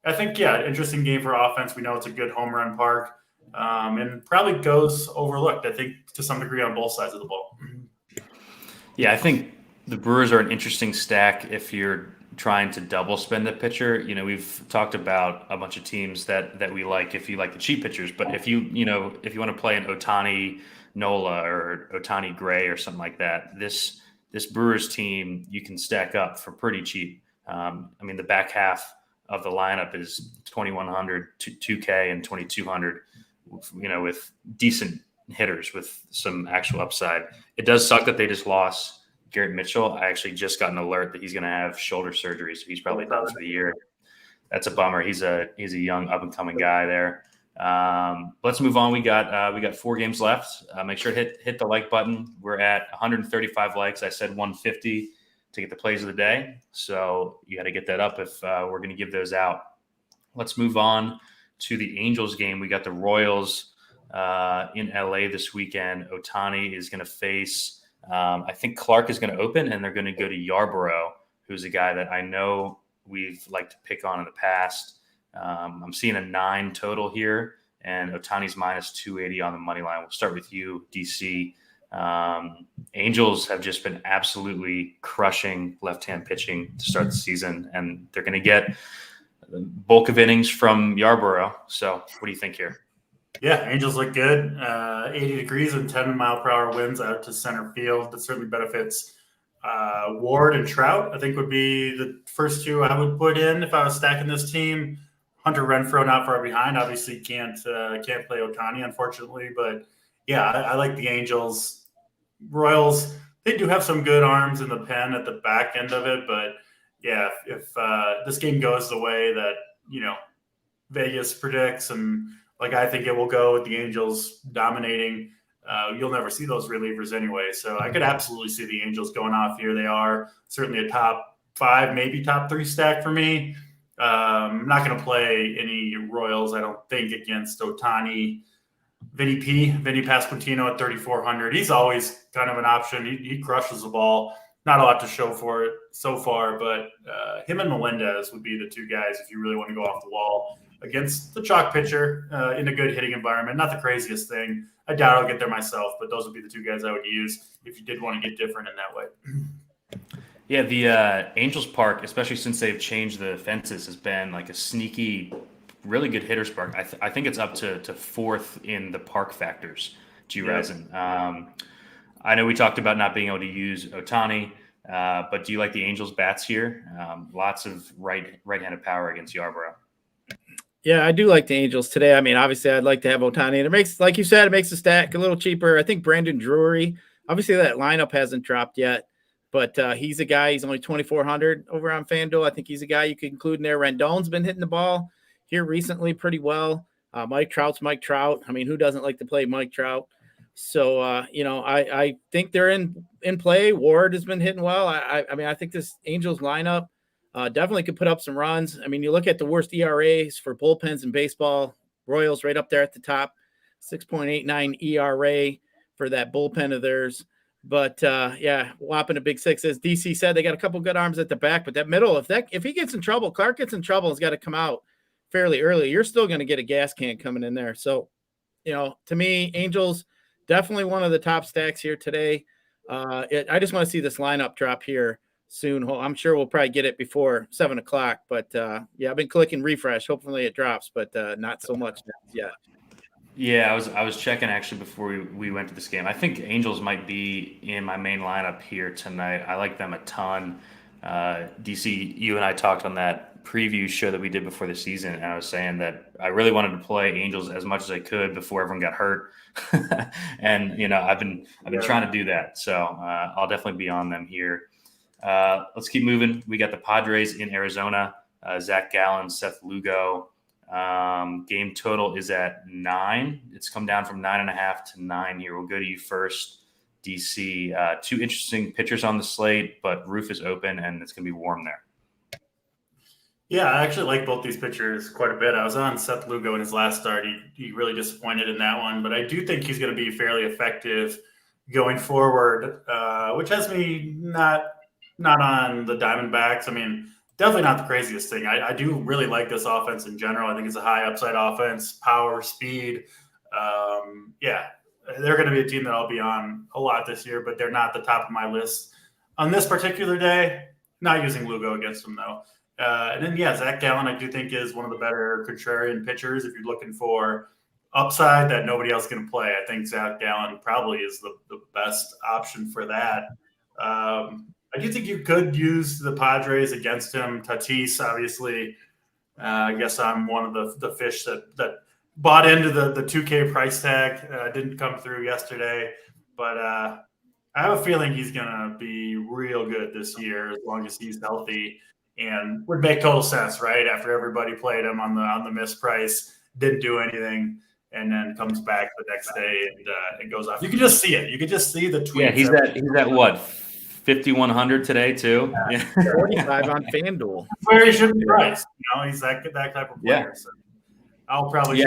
I think, interesting game for offense. We know it's a good home run park. And probably goes overlooked, I think, to some degree on both sides of the ball. Yeah, I think the Brewers are an interesting stack if you're trying to double spend a pitcher. We've talked about a bunch of teams that we like if you like the cheap pitchers, but if you want to play an Ohtani Nola or Ohtani Gray or something like that, this Brewers team you can stack up for pretty cheap. The back half of the lineup is 2,100 to 2K and 2,200. With decent hitters with some actual upside. It does suck that they just lost Garrett Mitchell. I actually just got an alert that he's going to have shoulder surgery, so he's probably done for the year. That's a bummer. He's a young up and coming guy there. Let's move on. We got 4 games left. Make sure to hit the like button. We're at 135 likes. I said 150 to get the plays of the day, so you got to get that up if we're going to give those out. Let's move on to the Angels game. We got the Royals in LA this weekend. Ohtani is going to face, I think Clark is going to open, and they're going to go to Yarborough, who's a guy that I know we've liked to pick on in the past. I'm seeing a 9 total here, and Ohtani's minus 280 on the money line. We'll start with you, DC. Angels have just been absolutely crushing left-hand pitching to start the season, and they're going to get the bulk of innings from Yarborough. So what do you think here? Yeah, Angels look good. 80 degrees and 10-mile-per-hour winds out to center field. That certainly benefits Ward and Trout. I think would be the first 2 I would put in if I was stacking this team. Hunter Renfroe not far behind. Obviously can't play Ohtani, unfortunately. But, yeah, I like the Angels. Royals, they do have some good arms in the pen at the back end of it, but yeah, if this game goes the way that Vegas predicts, and like I think it will go with the Angels dominating, you'll never see those relievers anyway. So I could absolutely see the Angels going off here. They are certainly a top 5, maybe top 3 stack for me. I'm not going to play any Royals, I don't think, against Ohtani. Vinny Pasquantino at 3,400. He's always kind of an option. He crushes the ball. Not a lot to show for it so far, but him and Melendez would be the 2 guys if you really want to go off the wall against the chalk pitcher in a good hitting environment. Not the craziest thing. I doubt I'll get there myself, but those would be the 2 guys I would use if you did want to get different in that way. Yeah, the Angels Park, especially since they've changed the fences, has been like a sneaky, really good hitter's park. I think it's up to 4th in the park factors, G-Ryzen. I know we talked about not being able to use Ohtani, but do you like the Angels bats here? Lots of right-handed power against Yarborough. Yeah, I do like the Angels today. I mean, obviously, I'd like to have Ohtani. And it makes, like you said, it makes the stack a little cheaper. I think Brandon Drury, obviously that lineup hasn't dropped yet, but he's a guy, he's only 2,400 over on FanDuel. I think he's a guy you could include in there. Rendon's been hitting the ball here recently pretty well. Mike Trout's Mike Trout. I mean, who doesn't like to play Mike Trout? So, I think they're in play. Ward has been hitting well. I mean, I think this Angels lineup definitely could put up some runs. I mean, you look at the worst ERAs for bullpens in baseball, Royals right up there at the top, 6.89 ERA for that bullpen of theirs. But whopping a big 6. As DC said, they got a couple good arms at the back, but that middle, if he gets in trouble, Clark gets in trouble, has got to come out fairly early. You're still going to get a gas can coming in there. So, to me, Angels definitely one of the top stacks here today. I just want to see this lineup drop here soon. I'm sure we'll probably get it before 7:00, but I've been clicking refresh. Hopefully it drops, but not so much yet. Yeah, I was checking actually before we went to this game. I think Angels might be in my main lineup here tonight. I like them a ton. DC, you and I talked on that preview show that we did before the season, and I was saying that I really wanted to play Angels as much as I could before everyone got hurt. And I've been trying to do that, so I'll definitely be on them here. Let's keep moving. We got the Padres in Arizona. Zach Gallen, Seth Lugo. Game total is at 9. It's come down from 9.5 to 9 here. We'll go to you first, DC. 2 interesting pitchers on the slate, but roof is open and it's going to be warm there. Yeah, I actually like both these pitchers quite a bit. I was on Seth Lugo in his last start. He really disappointed in that one, but I do think he's going to be fairly effective going forward, which has me not on the Diamondbacks. I mean, definitely not the craziest thing. I do really like this offense in general. I think it's a high upside offense, power, speed. They're going to be a team that I'll be on a lot this year, but they're not the top of my list on this particular day. Not using Lugo against them, though. Zach Gallen, I do think is one of the better contrarian pitchers. If you're looking for upside that nobody else can play, I think Zach Gallen probably is the best option for that. I do think you could use the Padres against him. Tatis, obviously, I guess I'm one of the fish that bought into the 2K price tag. Didn't come through yesterday, but I have a feeling he's going to be real good this year as long as he's healthy, and would make total sense, right? After everybody played him on the misprice, didn't do anything, and then comes back the next day and goes off. You can just see it. You can just see the tweets. Yeah, he's at what? 5,100 today too. Yeah. 45 on FanDuel. Where he should be priced. He's that type of player. Yeah. So I'll probably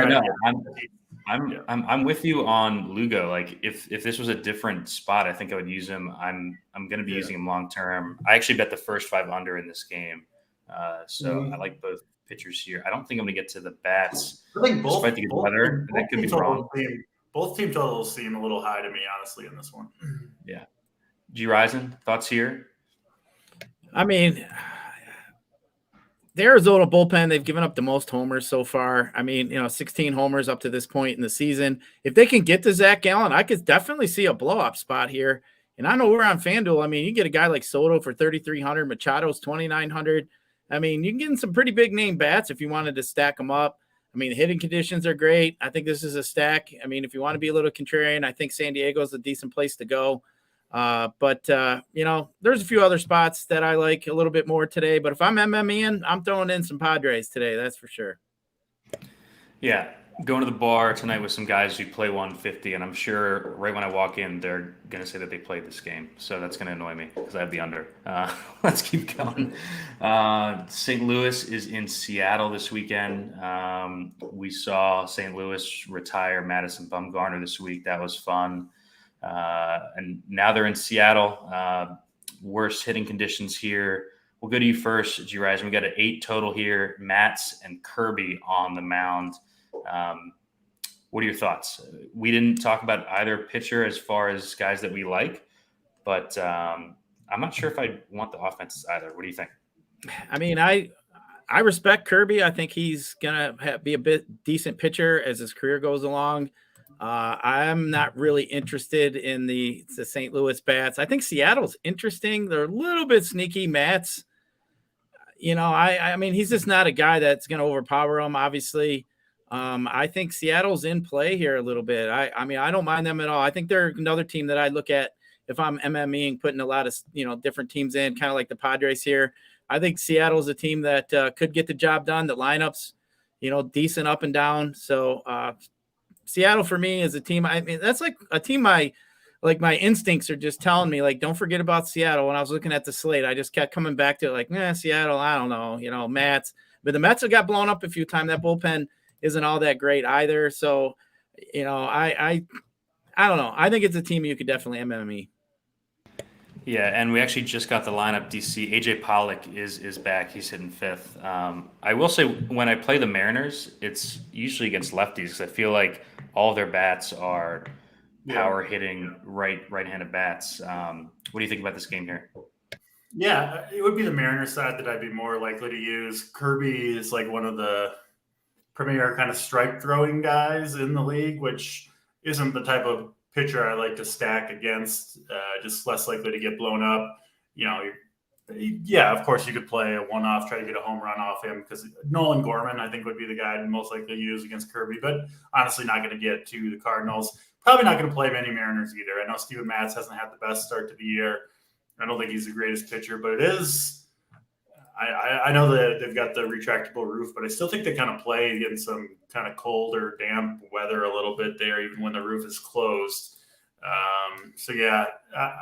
I'm with you on Lugo. Like if this was a different spot, I think I would use him. I'm going to be using him long term. I actually bet the first 5 under in this game. I like both pitchers here. I don't think I'm going to get to the bats. I think both weather. That could be wrong. Both team totals seem a little high to me, honestly, in this one. Yeah. G-Ryzen, thoughts here? I mean, the Arizona bullpen, they've given up the most homers so far. I mean, 16 homers up to this point in the season. If they can get to Zach Gallen, I could definitely see a blow-up spot here. And I know we're on FanDuel. I mean, you get a guy like Soto for 3,300, Machado's 2,900. I mean, you can get in some pretty big name bats if you wanted to stack them up. I mean, the hitting conditions are great. I think this is a stack. I mean, if you want to be a little contrarian, I think San Diego's a decent place to go. But there's a few other spots that I like a little bit more today. But if I'm MMEing, I'm throwing in some Padres today. That's for sure. Yeah, going to the bar tonight with some guys who play 150, and I'm sure right when I walk in, they're going to say that they played this game. So that's going to annoy me because I have the under. Let's keep going. St. Louis is in Seattle this weekend. We saw St. Louis retire Madison Bumgarner this week. That was fun. And now they're in Seattle. Worst hitting conditions here. We'll go to you first, G-Rise. We got an 8 total here. Matz and Kirby on the mound. What are your thoughts? We didn't talk about either pitcher as far as guys that we like, but I'm not sure if I want the offenses either. What do you think? I mean, I respect Kirby. I think he's gonna be a bit decent pitcher as his career goes along. I'm not really interested in the St. Louis bats. I think Seattle's interesting. They're a little bit sneaky. Matz, I mean, he's just not a guy that's going to overpower him, obviously. I think Seattle's in play here a little bit. I mean, I don't mind them at all. I think they're another team that I look at if I'm MMEing, putting a lot of, different teams in, kind of like the Padres here. I think Seattle's a team that could get the job done. The lineup's, decent up and down. So Seattle for me is a team. I mean, that's like a team my instincts are just telling me, like, don't forget about Seattle. When I was looking at the slate, I just kept coming back to it, like, Seattle, I don't know, Mets. But the Mets have got blown up a few times. That bullpen isn't all that great either. So, I don't know. I think it's a team you could definitely MME. Yeah, and we actually just got the lineup. DC AJ Pollock is back. He's hitting 5th. I will say when I play the Mariners, it's usually against lefties because I feel like all of their bats are power hitting right-handed bats. What do you think about this game here? Yeah, it would be the Mariners side that I'd be more likely to use. Kirby is like one of the premier kind of strike throwing guys in the league, which isn't the type of pitcher I like to stack against, just less likely to get blown up. Yeah, of course you could play a one-off, try to get a home run off him because Nolan Gorman, I think, would be the guy I'd most likely use against Kirby, but honestly not going to get to the Cardinals. Probably not going to play many Mariners either. I know Steven Matz hasn't had the best start to the year. I don't think he's the greatest pitcher, but it is – I know that they've got the retractable roof, but I still think they kind of play in some kind of cold or damp weather a little bit there, even when the roof is closed. So, yeah,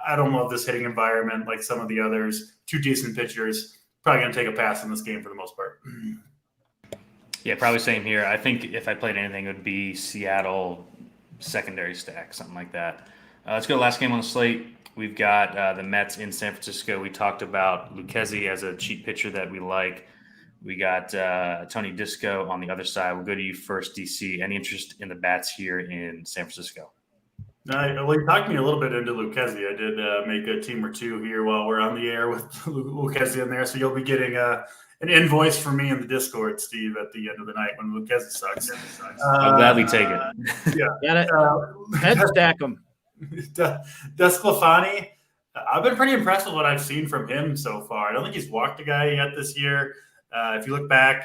I don't love this hitting environment like some of the others. 2 decent pitchers. Probably going to take a pass in this game for the most part. Yeah, probably same here. I think if I played anything, it would be Seattle secondary stack, something like that. Let's go to the last game on the slate. We've got the Mets in San Francisco. We talked about Lucchesi as a cheap pitcher that we like. We got Tony Disco on the other side. We'll go to you first, DC. Any interest in the bats here in San Francisco? Well, you talked me a little bit into Lucchesi. I did make a team or two here while we're on the air with Lucchesi in there. So you'll be getting an invoice from me in the Discord, Steve, at the end of the night when Lucchesi sucks. I'll gladly take it. Yeah. Head stack them. Desclafani, I've been pretty impressed with what I've seen from him so far. I don't think he's walked a guy yet this year. If you look back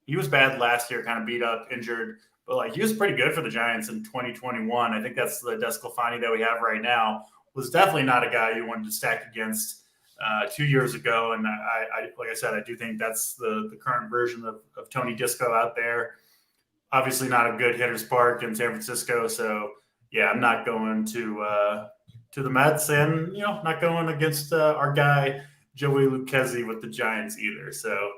he was bad last year, kind of beat up, injured, but he was pretty good for the Giants in 2021. I think that's the Desclafani that we have right now. Was definitely not a guy you wanted to stack against 2 years ago. And I like I said, I do think that's the current version of Tony Disco out there. Obviously not a good hitter's park in San Francisco. So yeah, I'm not going to the Mets and, not going against our guy, Joey Lucchesi with the Giants either. So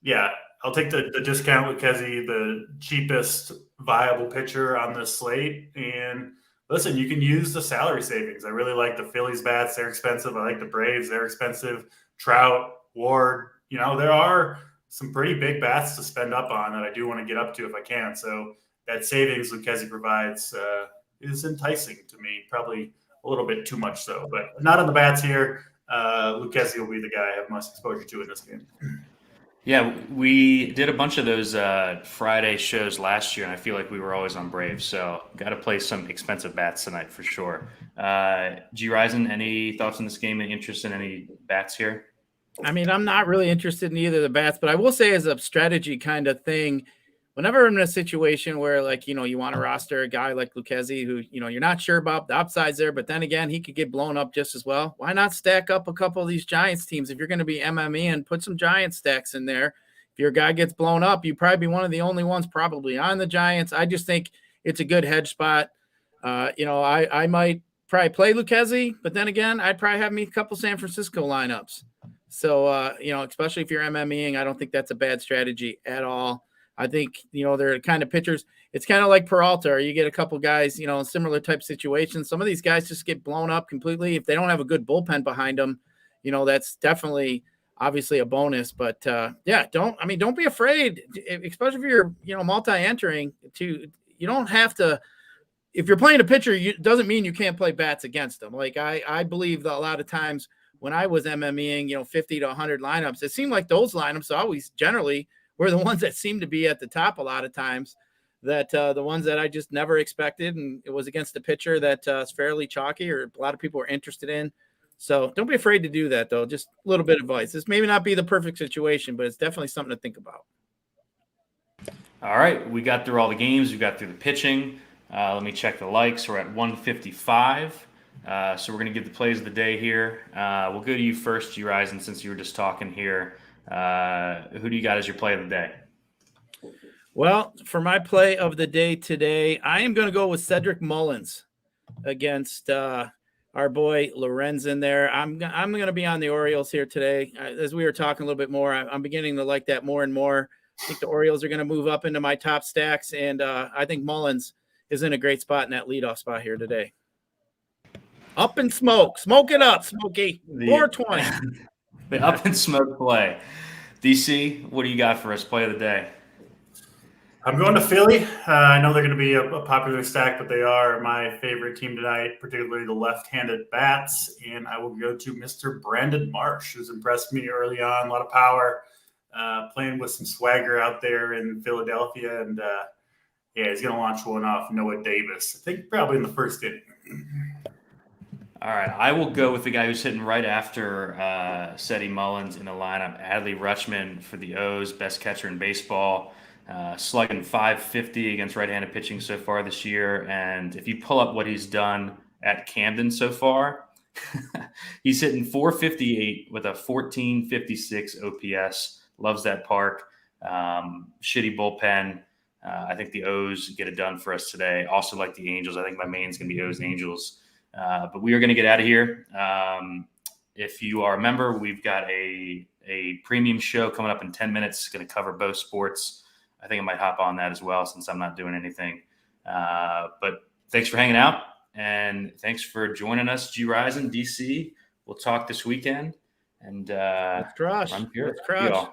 yeah, I'll take the discount Lucchesi, the cheapest viable pitcher on this slate. And listen, you can use the salary savings. I really like the Phillies bats. They're expensive. I like the Braves. They're expensive. Trout, Ward, there are some pretty big bats to spend up on that I do want to get up to if I can. So that savings Lucchesi provides is enticing to me. Probably a little bit too much so, but not on the bats here. Lucchesi will be the guy I have most exposure to in this game. Yeah, we did a bunch of those Friday shows last year, and I feel like we were always on Braves. So got to play some expensive bats tonight for sure. G. Risen, any thoughts on this game? Any interest in any bats here? I mean, I'm not really interested in either of the bats, but I will say as a strategy kind of thing, whenever I'm in a situation where, like, you want to roster a guy like Lucchesi who, you're not sure about the upsides there, but then again, he could get blown up just as well. Why not stack up a couple of these Giants teams? If you're going to be MME and put some Giant stacks in there, if your guy gets blown up, you probably be one of the only ones probably on the Giants. I just think it's a good hedge spot. I might probably play Lucchesi, but then again, I'd probably have me a couple San Francisco lineups. So, especially if you're MMEing, I don't think that's a bad strategy at all. I think, they're kind of pitchers. It's kind of like Peralta, or you get a couple guys, in similar type situations. Some of these guys just get blown up completely. If they don't have a good bullpen behind them, that's definitely obviously a bonus. But don't be afraid, especially if you're, multi-entering you don't have to. If you're playing a pitcher, it doesn't mean you can't play bats against them. Like I believe that a lot of times when I was MMEing, 50 to 100 lineups, it seemed like those lineups always generally were the ones that seemed to be at the top a lot of times, that the ones that I just never expected. And it was against a pitcher that is fairly chalky or a lot of people are interested in. So don't be afraid to do that, though. Just a little bit of advice. This may not be the perfect situation, but it's definitely something to think about. All right. We got through all the games. We got through the pitching. Let me check the likes. We're at 155. So we're going to give the plays of the day here. We'll go to you first, G. Risen, since you were just talking here. Who do you got as your play of the day? Well, for my play of the day today, I am going to go with Cedric Mullins against our boy Lorenzen there. I'm going to be on the Orioles here today. As we were talking a little bit more, I'm beginning to like that more and more. I think the Orioles are going to move up into my top stacks, and I think Mullins is in a great spot in that leadoff spot here today. Up and smoke. Smoke it up, Smokey. 420. The up and smoke play. DC, what do you got for us? Play of the day. I'm going to Philly. I know they're going to be a popular stack, but they are my favorite team tonight, particularly the left-handed bats. And I will go to Mr. Brandon Marsh, who's impressed me early on. A lot of power, playing with some swagger out there in Philadelphia. And, he's going to launch one off Noah Davis. I think probably in the first inning. All right, I will go with the guy who's hitting right after Cedric Mullins in the lineup, Adley Rutschman for the O's, best catcher in baseball, slugging .550 against right-handed pitching so far this year. And if you pull up what he's done at Camden so far, he's hitting .458 with a 1456 OPS. Loves that park. Shitty bullpen. I think the O's get it done for us today. Also like the Angels. I think my main's going to be O's Angels. But we are going to get out of here. If you are a member, we've got a premium show coming up in 10 minutes. It's going to cover both sports. I think I might hop on that as well since I'm not doing anything. But thanks for hanging out, and thanks for joining us, G. Risen, DC. We'll talk this weekend. And Let's crush. I'm here. Let's crush.